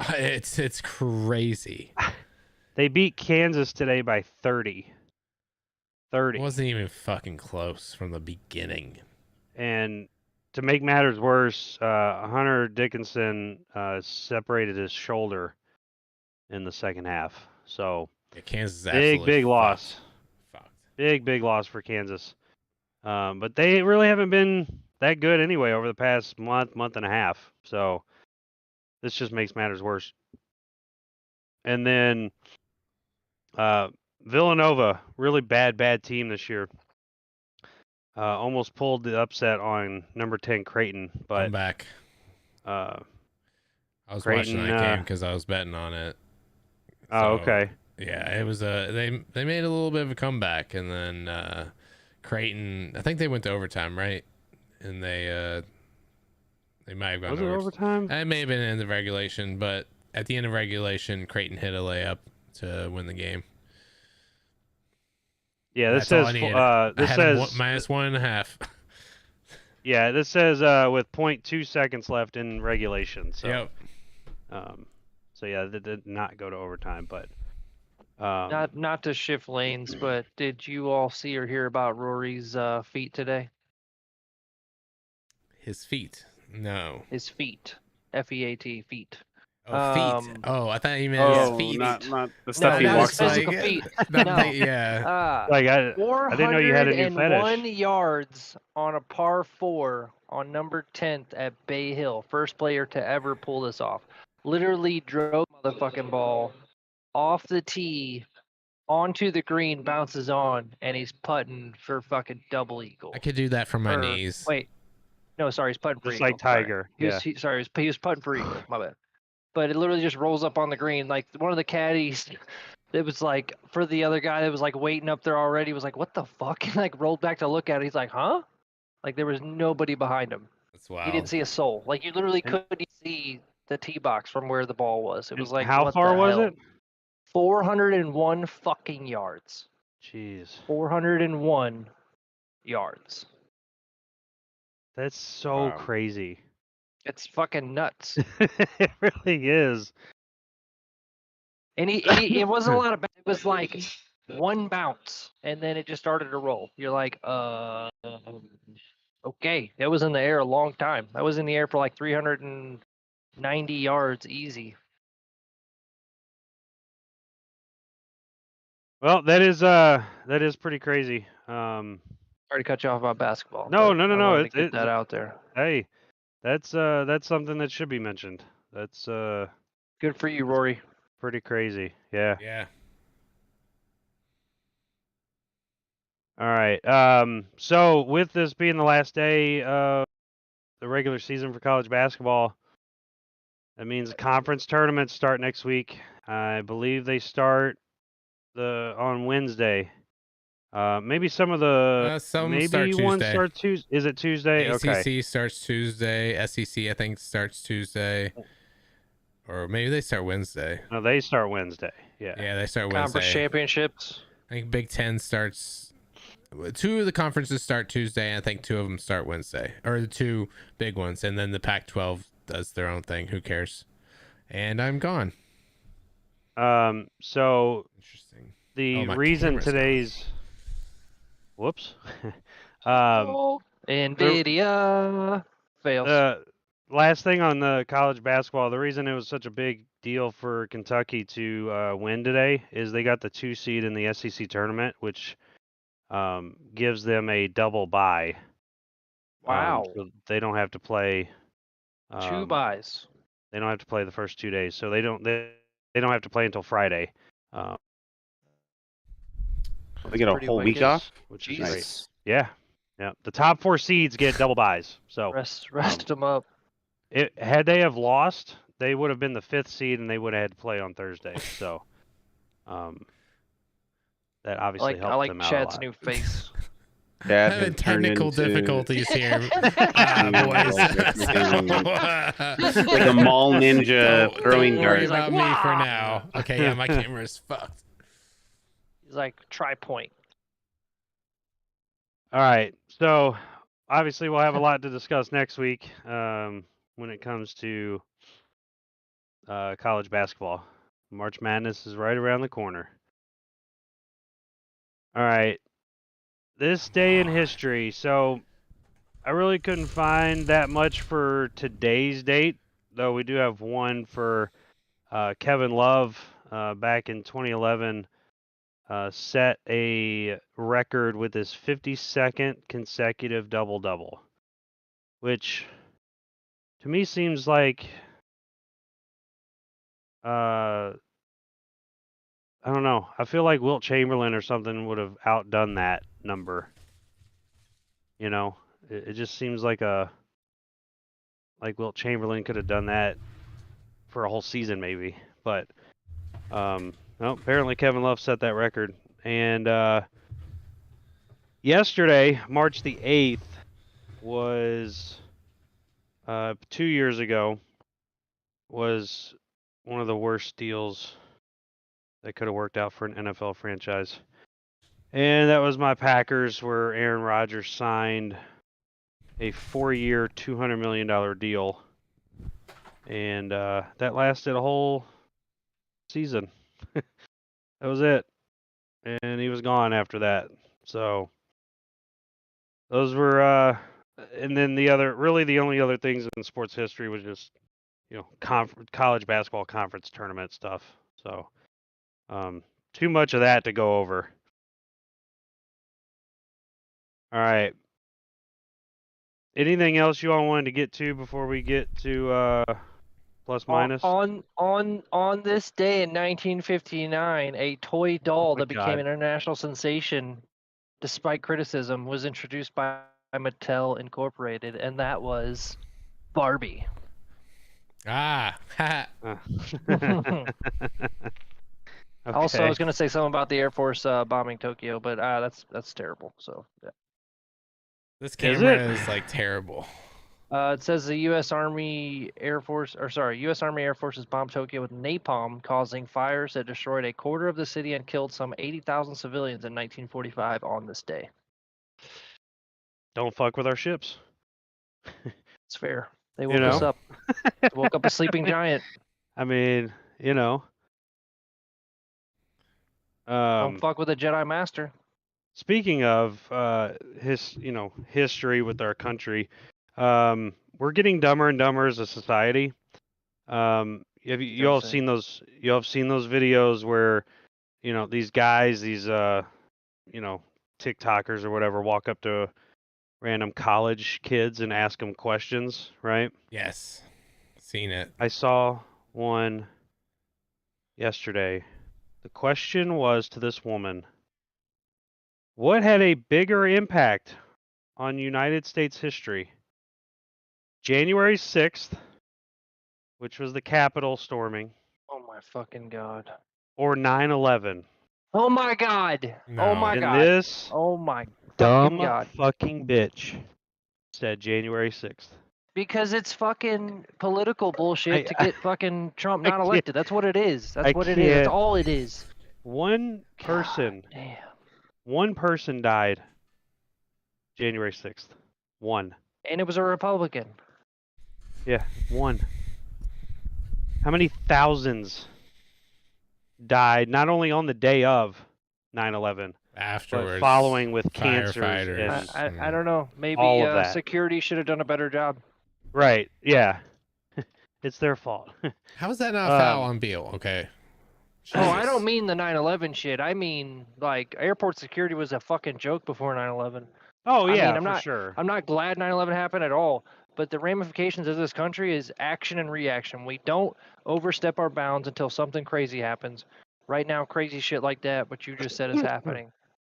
it's crazy. They beat Kansas today by 30. 30. It wasn't even fucking close from the beginning. And to make matters worse, Hunter Dickinson separated his shoulder in the second half. So Kansas big loss. Fucked. Big loss for Kansas. But they really haven't been that good anyway over the past month and a half. So this just makes matters worse. And then Villanova, really bad team this year. Almost pulled the upset on number 10 Creighton, but I'm back. I was watching that game because I was betting on it. Oh, okay. Yeah, it was they made a little bit of a comeback, and then Creighton, I think they went to overtime, right? And they might have gone to overtime. It may have been in the regulation, but at the end of regulation, Creighton hit a layup to win the game. Yeah, this says -1.5. Yeah, this says with 0.2 seconds left in regulation. So, yep. So yeah, that did not go to overtime, but not to shift lanes, but did you all see or hear about Rory's feet today? His feet? No. His feet. FEAT, feet. Oh, feet. I thought you meant his feet. Not the stuff he walks like. on. Feet. Yeah. Like I didn't know you had a new fetish. 401 yards on a par 4 on number 10th at Bay Hill. First player to ever pull this off. Literally drove the motherfucking ball off the tee onto the green, bounces on, and he's putting for fucking double eagle. I could do that from my knees. Wait. No, sorry, he's putting for Just eagle. like Tiger. He was putting for eagle. My bad. But it literally just rolls up on the green. Like one of the caddies, it was like for the other guy that was like waiting up there already, was like, "What the fuck?" And like rolled back to look at it. He's like, "Huh?" Like there was nobody behind him. That's wild. He didn't see a soul. Like you literally couldn't see the tee box from where the ball was. It was like, how what far the was hell? it? 401 fucking yards. Jeez, 401 yards. that's so Wow. crazy. It's fucking nuts. It really is. And it wasn't a lot of. It was like one bounce, and then it just started to roll. You're like, okay. That was in the air a long time. That was in the air for like 390 yards easy. Well, that is pretty crazy. Sorry to cut you off about basketball. No, but no, no, I no. wanted to get that out there. Hey, that's something that should be mentioned. That's Good for you, Rory. pretty crazy. Yeah. Yeah. All right. So with this being the last day of the regular season for college basketball, that means the conference tournaments start next week. I believe they start on Wednesday. Maybe some of the Some maybe start one Tuesday. start Tuesday. Is it Tuesday? ACC Okay. starts Tuesday. SEC, I think, starts Tuesday. Or maybe they start Wednesday. No, they start Wednesday. Yeah. Yeah, they start Conference Wednesday. championships. I think Big Ten starts. 2 of the conferences start Tuesday, and I think 2 of them start Wednesday. Or the 2 big ones. And then the Pac-12 does their own thing. Who cares? And I'm gone. So Interesting. the my reason camera's gone. today's whoops. NVIDIA fails. Last thing on the college basketball, the reason it was such a big deal for Kentucky to win today is they got the 2 seed in the SEC tournament, which gives them a double bye. Wow. So they don't have to play 2 buys. They don't have to play the first 2 days, so they don't have to play until Friday. They get a pretty whole week wicked. off. Which is Jeez. great. Nice. Yeah. The top 4 seeds get double buys. So Rest them up. had they have lost, they would have been the 5th seed and they would have had to play on Thursday. So that obviously helped I like them out Chad's a lot. new face. Dad Having had turned technical into difficulties here, boys. like a mall ninja throwing Don't worry dart. about me for now. Okay, yeah, my camera's fucked. He's like, try point. All right. So obviously we'll have a lot to discuss next week when it comes to college basketball. March Madness is right around the corner. All right. This day in history. So I really couldn't find that much for today's date, though we do have one for Kevin Love back in 2011. Set a record with his 52nd consecutive double-double, which to me seems like I don't know. I feel like Wilt Chamberlain or something would have outdone that number. You know, it just seems like Wilt Chamberlain could have done that for a whole season maybe, but no, apparently Kevin Love set that record. And yesterday, March the 8th, was 2 years ago, was one of the worst deals that could have worked out for an NFL franchise. And that was my Packers, where Aaron Rodgers signed a 4-year, $200 million deal. And that lasted a whole season. That was it. And he was gone after that. So those were and then the only other things in sports history was just, college basketball conference tournament stuff. So too much of that to go over. All right. Anything else you all wanted to get to before we get to plus minus? On this day in 1959, a toy doll that became God. an international sensation, despite criticism, was introduced by Mattel Incorporated, and that was Barbie. Ah, ha. Okay. Also, I was going to say something about the Air Force bombing Tokyo, but that's terrible. So yeah. This Is camera it? is like terrible. It says the U.S. Army Air Force has bombed Tokyo with napalm, causing fires that destroyed a quarter of the city and killed some 80,000 civilians in 1945 on this day. Don't fuck with our ships. It's fair. They You woke us know? up. They woke up a sleeping giant. I mean, you know. Don't fuck with a Jedi Master. Speaking of history with our country, we're getting dumber and dumber as a society. Have you all seen those? You all have seen those videos where, these guys, these TikTokers or whatever, walk up to random college kids and ask them questions, right? Yes, seen it. I saw one yesterday. The question was to this woman, what had a bigger impact on United States history? January 6th, which was the Capitol storming, Oh my fucking god. or 9/11? Oh my god. No. Oh my And god. this Oh my dumb fucking god. fucking bitch said January 6th. Because it's fucking political bullshit to get fucking Trump I not can't- elected. That's what it is. That's I what it is. That's can't- all it is. One person, Damn. one person died January 6th. One. And it was a Republican. Yeah, one. How many thousands died not only on the day of 9/11, Afterwards, but following with cancers? firefighters. And, I don't know. Maybe all of that. security should have done a better job. right, yeah. It's their fault. How is that not foul on Beal? Okay. Oh, I Jesus. don't mean the 9/11 shit. I mean, like, airport security was a fucking joke before 9/11. Oh, I yeah, mean, I'm for not- sure. I'm not glad 9/11 happened at all, but the ramifications of this country is action and reaction. We don't overstep our bounds until something crazy happens. Right now, crazy shit like that, what you just said is happening,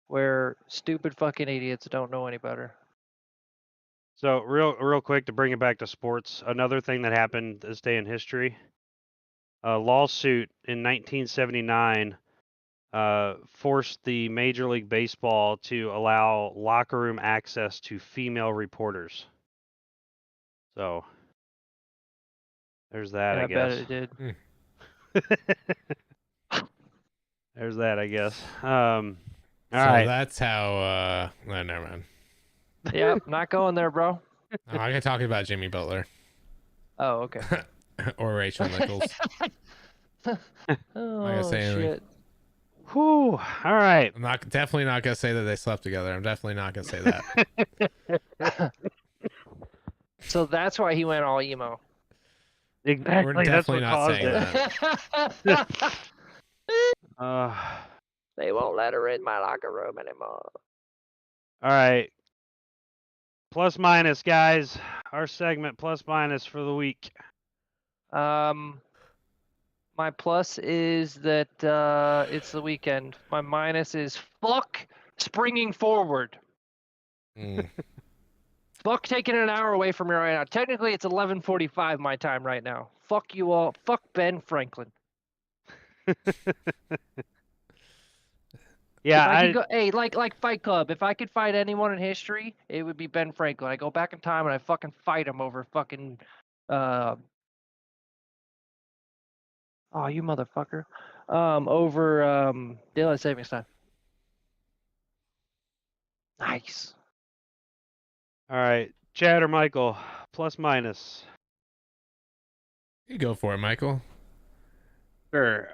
where stupid fucking idiots don't know any better. So real quick to bring it back to sports, another thing that happened this day in history, a lawsuit in 1979 forced the Major League Baseball to allow locker room access to female reporters. So there's that, And I I bet guess. it did. There's that, I guess. All So right. that's how. Never mind. Yep, not going there, bro. I'm not gonna talk about Jimmy Butler Oh, okay. or Rachel Nichols. Oh, say anything. shit. Whew. All right. I'm definitely not gonna say that they slept together. I'm definitely not gonna say that. So that's why he went all emo. Exactly. We're That's definitely what not caused saying it. that. They won't let her in my locker room anymore. All right. Plus minus, guys. Our segment plus minus for the week. My plus is that it's the weekend. My minus is fuck springing forward. Mm. Fuck taking an hour away from me right now. Technically, it's 11:45 my time right now. Fuck you all. Fuck Ben Franklin. Yeah, If I could go, hey, like Fight Club. If I could fight anyone in history, it would be Ben Franklin. I go back in time and I fucking fight him over fucking. Oh, you motherfucker. Over daylight savings time. Nice. all right. Chad or Michael, plus minus. You go for it, Michael. Sure.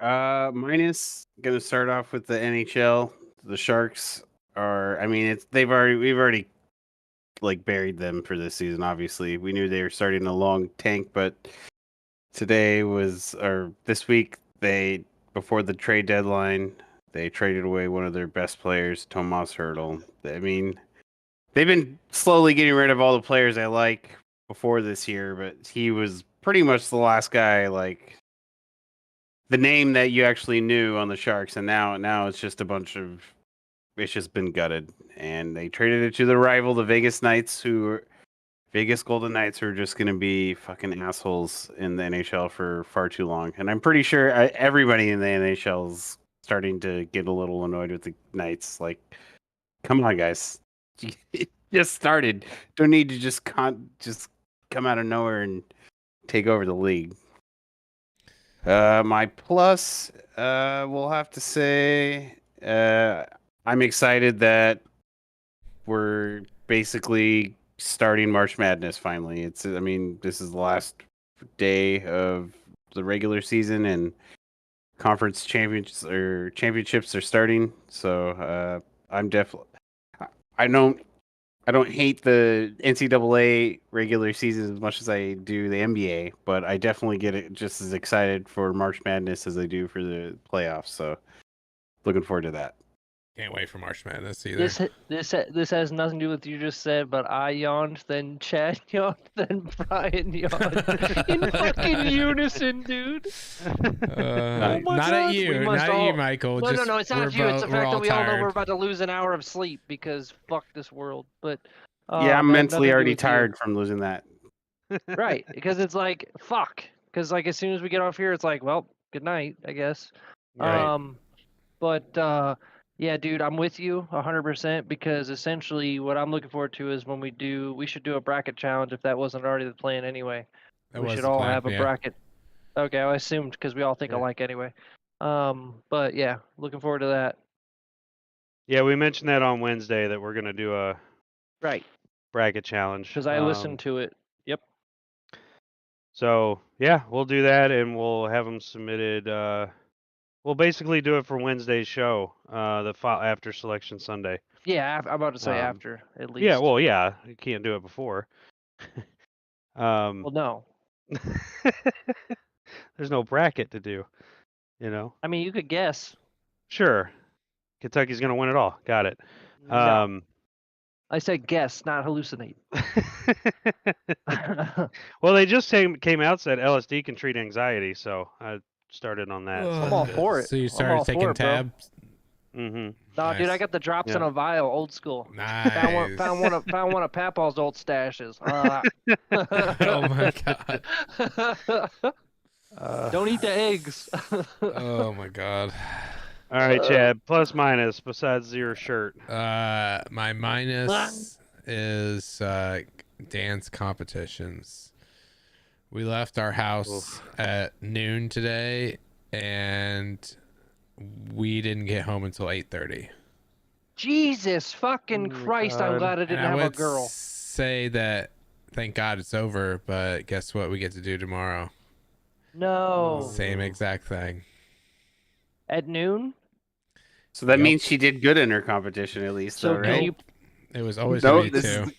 Minus gonna start off with the NHL. The Sharks are. I mean, we've already like buried them for this season. Obviously, we knew they were starting a long tank, but this week before the trade deadline, they traded away one of their best players, Tomas Hertl. I mean, they've been slowly getting rid of all the players I like before this year, but he was pretty much the last guy, like the name that you actually knew on the Sharks, and now it's just it's just been gutted, and they traded it to the rival, the Vegas Golden Knights, who are just going to be fucking assholes in the NHL for far too long. And I'm pretty sure everybody in the NHL is starting to get a little annoyed with the Knights. Like, come on, guys. It just started. Don't need to just come out of nowhere and take over the league. My plus, we'll have to say, I'm excited that we're basically starting March Madness finally. I mean, this is the last day of the regular season and conference championships are starting. So I'm definitely. I don't hate the NCAA regular season as much as I do the NBA, but I definitely get it just as excited for March Madness as I do for the playoffs. So looking forward to that. Can't wait for March Madness either. This has nothing to do with what you just said, but I yawned, then Chad yawned, then Brian yawned in fucking unison, dude. Not God. at you, We must not at you, all- Michael. No, Just, it's not you. It's the we're fact all that we all know tired. we're about to lose an hour of sleep because fuck this world. But Yeah, I'm that had mentally nothing to do already with you. tired from losing that. Right, because it's like fuck. Because like as soon as we get off here, it's like, well, good night, I guess. Right. But yeah, dude, I'm with you 100% because essentially what I'm looking forward to is when we should do a bracket challenge if that wasn't already the plan anyway. That We was should the all plan, have a yeah. bracket. Okay, I assumed because we all think Yeah. alike anyway. But yeah, looking forward to that. Yeah, we mentioned that on Wednesday that we're gonna do a Right, bracket challenge. because I listened to it. Yep. So yeah, we'll do that, and we'll have them submitted. We'll basically do it for Wednesday's show, after Selection Sunday. Yeah, I'm about to say Um, after at least. Yeah, well, yeah, you can't do it before. Well, no. There's no bracket to do, you know. I mean, you could guess. Sure, Kentucky's gonna win it all. Got it. No, I said guess, not hallucinate. Well, they just came out said LSD can treat anxiety, so I started on that. I'm all for it. So you I'm started all taking for it, bro. tabs? Mm-hmm. Nah, dude, I Nice. got the drops in Yeah. a vial, old school. Nice. Found one of Papaw's old stashes. Oh my god. Don't eat the eggs. Oh my god. All right, Chad. Plus minus besides your shirt. My minus is dance competitions. We left our house at noon today, and we didn't get home until 8:30. Jesus fucking Oh my Christ! I'm God. glad I And didn't I have a would girl. say that thank God it's over, but guess what we get to do tomorrow? No. Same exact thing. At noon. So that Yep. means she did good in her competition at least, So though, can right? you? It was always No, gonna be this two. is-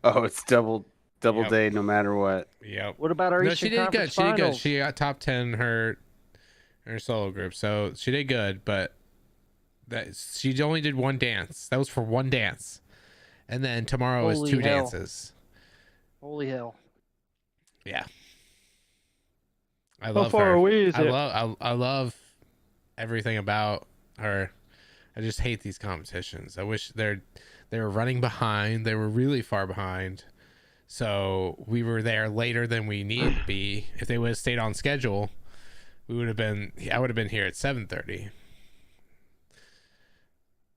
Oh, it's double Yep. day no matter what. Yep. What about our No, Eastern she did good. Conference She did good. Finals? She got top 10 in her solo group, so she did good. But she only did one dance. That was for one dance, and then tomorrow is Holy two hell. dances. Holy hell! Yeah, I How love far her. away is it? I love everything about her. I just hate these competitions. I wish they were running behind. They were really far behind. So we were there later than we needed to be. If they would have stayed on schedule, I would have been here at 7:30.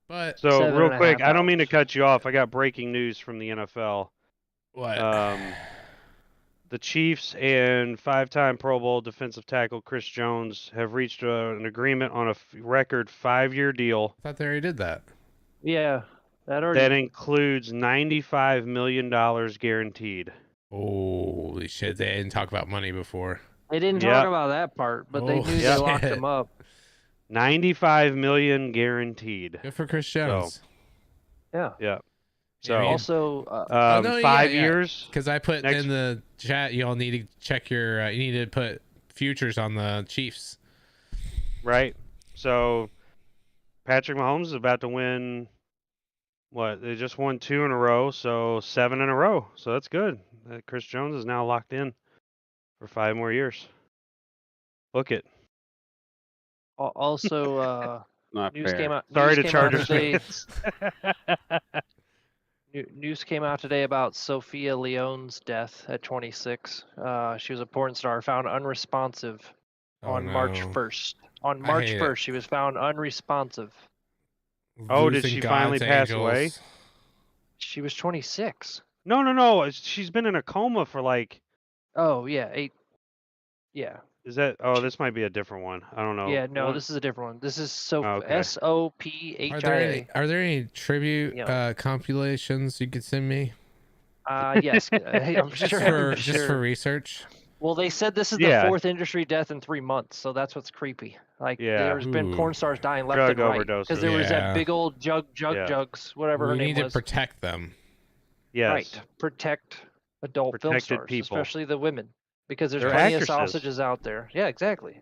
But So 7 real and a quick, half I don't mean to hours. cut you off. I got breaking news from the NFL. what? The Chiefs and five-time Pro Bowl defensive tackle Chris Jones have reached an agreement on a record 5-year deal I thought they already did that. Yeah, that already. that includes $95 million guaranteed. Holy shit! They didn't talk about money before. They didn't Yep. talk about that part, but they Oh, knew they yep. locked shit. him up. $95 million guaranteed. Good for Chris Jones. Yeah. Yeah. I So mean- Also, Oh, no, 5 yeah. years. Because I put Next- in the chat, y'all need to check your. You need to put futures on the Chiefs. Right. So Patrick Mahomes is about to win. What? They just won 2 in a row, so 7 in a row. So that's good. Chris Jones is now locked in for 5 more years. Book it. also, Not news fair. came out. Sorry news to came out Chargers today. fans. News came out today about Sophia Leone's death at 26. She was a porn star found unresponsive Oh, on March no. 1st. On I March hate it. 1st, she was found unresponsive. Oh, did Losing she finally God's pass away? angels. She was 26. No. She's been in a coma for like. Oh yeah, 8. Yeah. Is that? Oh, this might be a different one. I don't know. Yeah, no, One- this is a different one. This is Oh, okay. SOPHIA. Are there any tribute Yeah. compilations you could send me? Yes, I'm sure. Just for research. Well, they said this is the Yeah. 4th industry death in 3 months, so that's what's creepy. Like Yeah. there's been Ooh. porn stars dying left Drug and right overdoses. because there was Yeah. that big old Yeah. jugs, whatever her We name need to was. protect them. Yes. Right, protect adult film Protected stars, people. especially the women, because there's They're plenty actresses. of sausages out there. Yeah, exactly.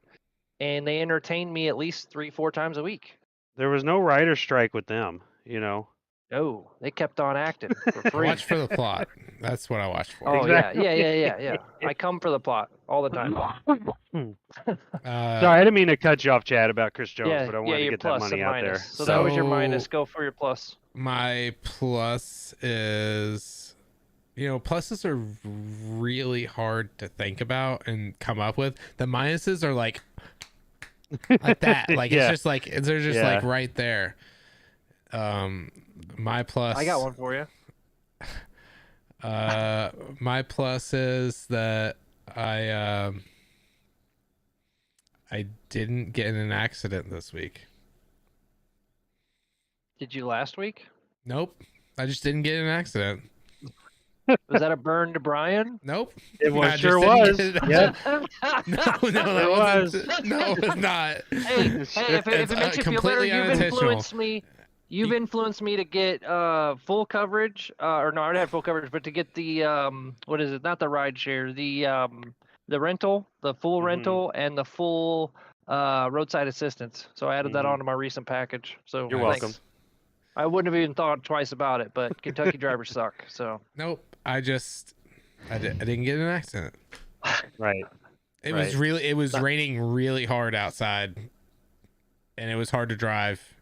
And they entertain me at least 3-4 times a week. There was no writer strike with them. No, they kept on acting for I free. watch for the plot. That's what I watch for. Oh Exactly. yeah. I come for the plot all the time. Sorry, I didn't mean to cut you off, Chad, about Chris Jones, yeah, but I wanted to your get that plus money and out minus. there. So that was your So- minus. Go for your plus. My plus is, pluses are really hard to think about and come up with. The minuses are like that. Like Yeah. it's just like they're just Yeah. like right there. My plus. I got one for you. My plus is that I didn't get in an accident this week. Did you last week? Nope. I just didn't get in an accident. Was that a burn to Brian? Nope. It I just sure didn't was. get in an Yep. No, that It wasn't. No, it's not. Hey, if It's, it makes you feel better, completely you've unintentional. influenced me. You've influenced me to get full coverage, or no, I already had full coverage, but to get the what is it? Not the ride share, the rental, the full Mhm. rental, and the full roadside assistance. So I added that Mhm. onto my recent package. So You're thanks. welcome. I wouldn't have even thought twice about it, but Kentucky drivers suck. So Nope. I didn't get in an accident. Right. It Right. was raining really hard outside, and it was hard to drive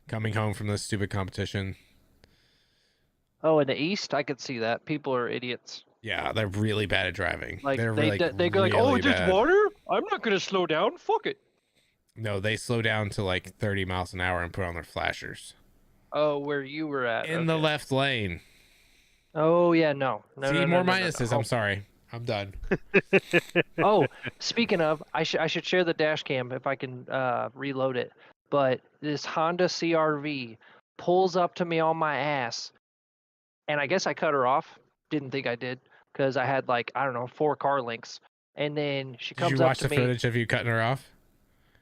coming home from this stupid competition. oh, in the East, I could see that people are idiots. Yeah, they're really bad at driving. Like they're they go like, oh, really it's just bad. water. I'm not gonna slow down. Fuck it. No, they slow down to like 30 miles an hour and put on their flashers Oh, where you were at? in the okay. left lane. Oh yeah, no. See, no, more no, no, minuses. no. I'm sorry. I'm done. Oh, speaking of, I should share the dash cam if I can reload it. But this Honda CRV pulls up to me on my ass, and I guess I cut her off. Didn't think I did because I had like I don't know 4 car links, and then she Did comes you up watch to the me. footage of you cutting her off?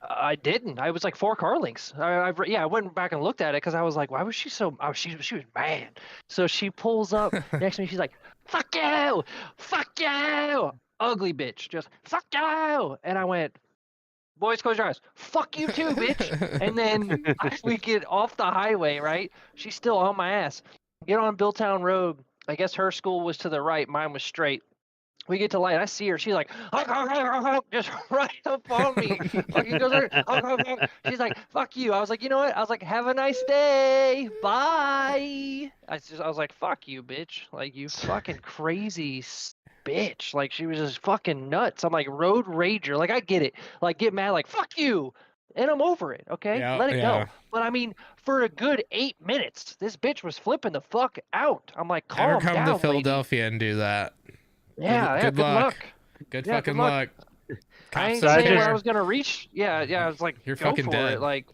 I didn't. I was like 4 car links. I went back and looked at it because I was like, why was she so? Oh, she was mad. So she pulls up next to me. She's like, "Fuck you, fuck you, ugly bitch, just fuck you." And I went, "Boys, close your eyes. Fuck you too, bitch." And then we get off the highway. Right? She's still on my ass. Get on Billtown Road. I guess her school was to the right. Mine was straight. We get to light. I see her. She's like, just right up on me. Fucking goes there. She's like, fuck you. I was like, you know what? I was like, have a nice day. Bye. I was like, fuck you, bitch. Like, you fucking crazy bitch. Like, she was just fucking nuts. I'm like, road rager. Like, I get it. Like, get mad. Like, fuck you. And I'm over it. Okay. Yeah, Let it yeah. go. But I mean, for a good 8 minutes, this bitch was flipping the fuck out. I'm like, calm Ever come down, to lady. Philadelphia and do that? Yeah, Good good luck. luck. Good Yeah, fucking good luck. luck. I ain't Cops saying where I everywhere. was gonna reach. Yeah, I was like, You're go fucking for dead. it. Like,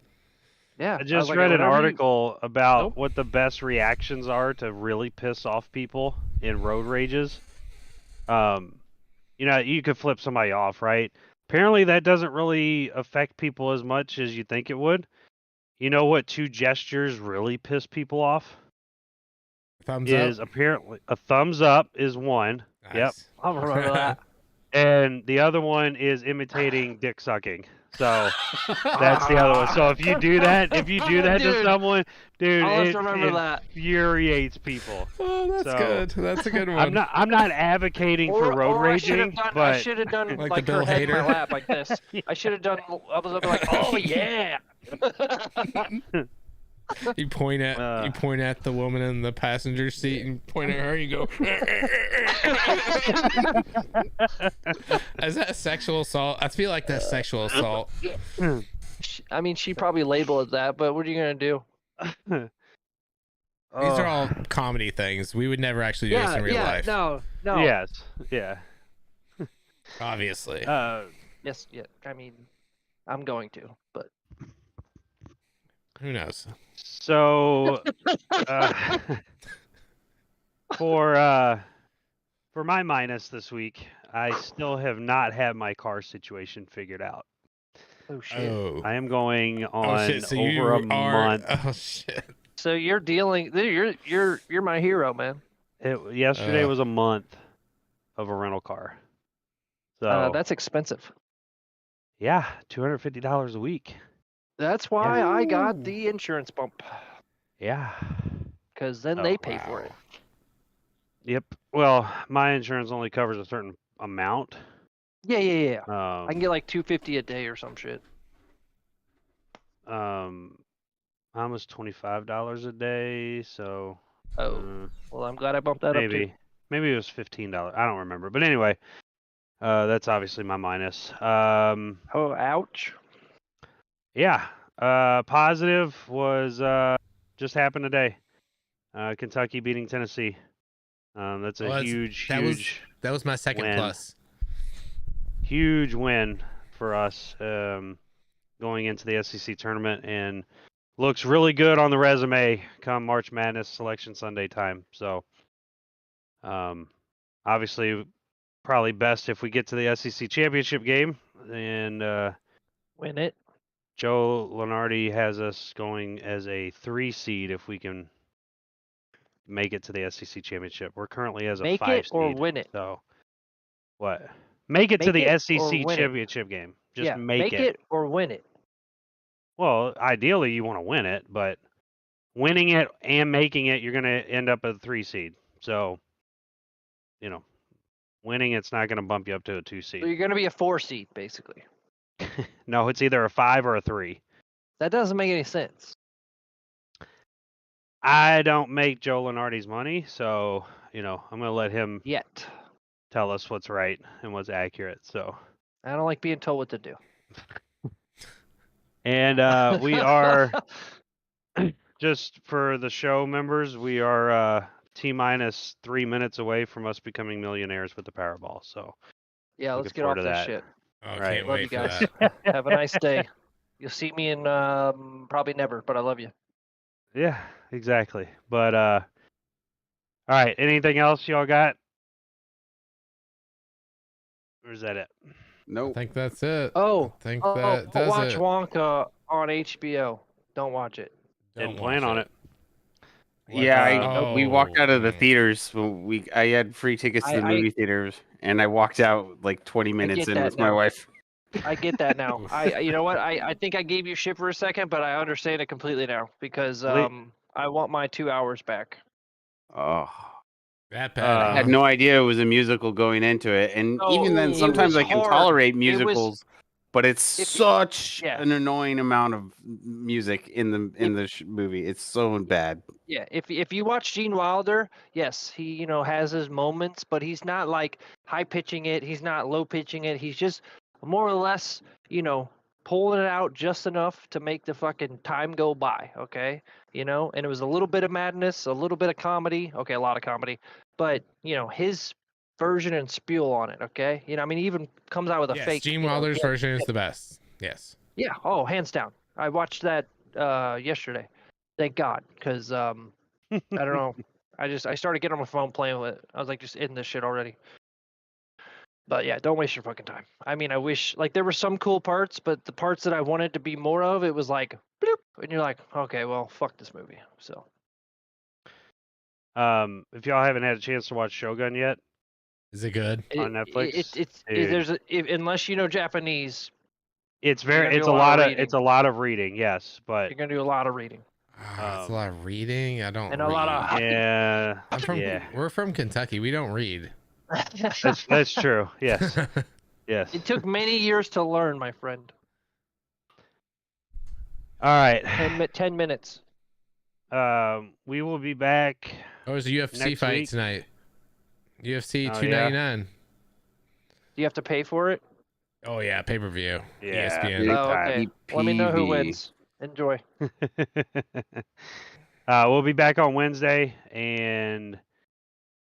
yeah. I was just like, read an whatever you- article about Nope. what the best reactions are to really piss off people in road rages. You could flip somebody off, right? Apparently that doesn't really affect people as much as you think it would. You know what 2 gestures really piss people off? Thumbs Is up. apparently a thumbs up is one. Yep. Nice. I'll remember that. And the other one is imitating dick sucking. So that's the other one. So if you do that to Dude, someone, dude, I'll have it to remember that. infuriates people. Oh, that's So, good. That's a good one. I'm not advocating for road I should raging, have done, but I should have done Like like, the her Bill head in my Hader. lap like this. I should have done. I was like, oh yeah. You point at the woman in the passenger seat and point at her. You go. Is that sexual assault? I feel like that's sexual assault. I mean, she probably labeled it that, but what are you gonna do? These are all comedy things. We would never actually do this in real life. No. Yes. Yeah. Obviously. Yes. Yeah. I mean, I'm going to, but Who knows? So, for my minus this week, I still have not had my car situation figured out. oh shit. Oh. I am going Oh on shit. So over you a are. month. Oh shit. So you're dealing. You're my hero, man. Yesterday was a month of a rental car. So That's expensive. yeah, $250 a week. That's why I got the insurance bump. Yeah. Because then they pay for it. Yep. Well, my insurance only covers a certain amount. Yeah. I can get like $250 a day or some shit. Mine was $25 a day, so Well, I'm glad I bumped that up too. maybe it was $15. I don't remember. But anyway, that's obviously my minus. Oh, ouch. Yeah. Positive was just happened today. Kentucky beating Tennessee. That's a huge. That was my second win. plus. Huge win for us going into the SEC tournament, and looks really good on the resume come March Madness Selection Sunday time. So, obviously, probably best if we get to the SEC championship game and Win it. Joe Lunardi has us going as a 3 seed if we can make it to the SEC championship. We're currently as a Make 5 it seed. or win it. So, what? Make it to Make the it SEC or win it. championship game. Just Yeah, make it. it or win it. Well, ideally you want to win it, but winning it and making it, you're going to end up at a 3 seed. So, winning it's not going to bump you up to a 2 seed. So you're going to be a 4 seed, basically. No, it's either a 5 or a 3. That doesn't make any sense. I don't make Joe Lunardi's money, so, I'm going to let him Yet. tell us what's right and what's accurate. So, I don't like being told what to do. and we are just for the show members, we are T-minus 3 minutes away from us becoming millionaires with the Powerball. So, yeah, let's looking get off forward to this that. shit. Oh, Right. can't Love wait you for guys. that. Have a nice day. You'll see me in probably never, but I love you. Yeah, exactly. But all right, anything else y'all got? Or is that it? I Nope. think that's it. Oh, I think that does watch it. Wonka on HBO. Don't watch it. Didn't plan on it. Yeah, we walked out of the Oh. theaters. I had free tickets to the movie theaters, and I walked out like 20 minutes get in that with my now. wife. I get that now. You know what? I think I gave you shit for a second, but I understand it completely now because I want my 2 hours back. Oh, That bad. I had no idea it was a musical going into it, and Oh, even then, it sometimes was I can hard. tolerate It was- musicals, but it's such yeah. an annoying amount of music in the movie. It's so bad. Yeah, if you watch Gene Wilder, yes, he has his moments, but he's not like high pitching it. He's not low pitching it. He's just more or less, pulling it out just enough to make the fucking time go by. Okay, and it was a little bit of madness, a little bit of comedy. Okay, a lot of comedy, but his version and spiel on it. Okay, he even comes out with a Yes, fake. Gene Wilder's version is the best. Yes. Yeah. Oh, hands down. I watched that yesterday. Thank God, because I don't know. I started getting on my phone playing with it. I was like, just end this shit already. But yeah, don't waste your fucking time. I wish there were some cool parts, but the parts that I wanted to be more of, it was like bloop, and you're like, okay, well, fuck this movie. So. If y'all haven't had a chance to watch Shogun yet Is it good? on Netflix, Unless you know Japanese, it's gonna it's do a a lot lot of of it's a lot of reading, yes, but you're gonna do a lot of reading. It's a lot of reading. I don't And read. a lot of yeah, We're from Kentucky. We don't read. that's true. Yes, yes. It took many years to learn, my friend. All right. 10 minutes. We will be back. Oh, there's a UFC Next fight week. tonight. UFC Oh, $2.99. Do you have to pay for it? Oh yeah, pay-per-view. Yeah, ESPN. big Oh, time. okay. Let me know who PV. wins. Enjoy. We'll be back on Wednesday, and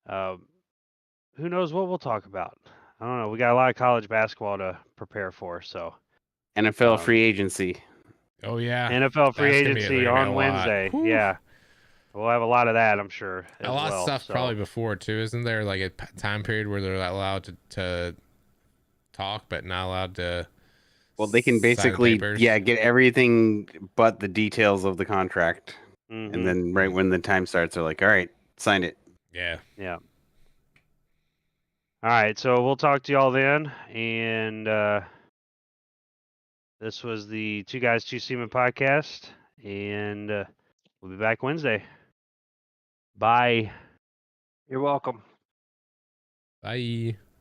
who knows what we'll talk about. I don't know. We got a lot of college basketball to prepare for, so NFL free agency. Oh yeah, NFL free That's gonna be- agency they're gonna be on a lot. Wednesday. Whew. Yeah, we'll have a lot of that, I'm sure, as A lot well. of stuff So, probably before too. Isn't there like a time period where they're allowed to talk but not allowed to? Well, they can sign the basically, papers? get everything but the details of the contract. mhm. And then right when the time starts, they're like, all right, sign it. Yeah. Yeah. All right, so we'll talk to y'all then, and this was the Two Guys, Two Seamen podcast, and we'll be back Wednesday. Bye. You're welcome. Bye.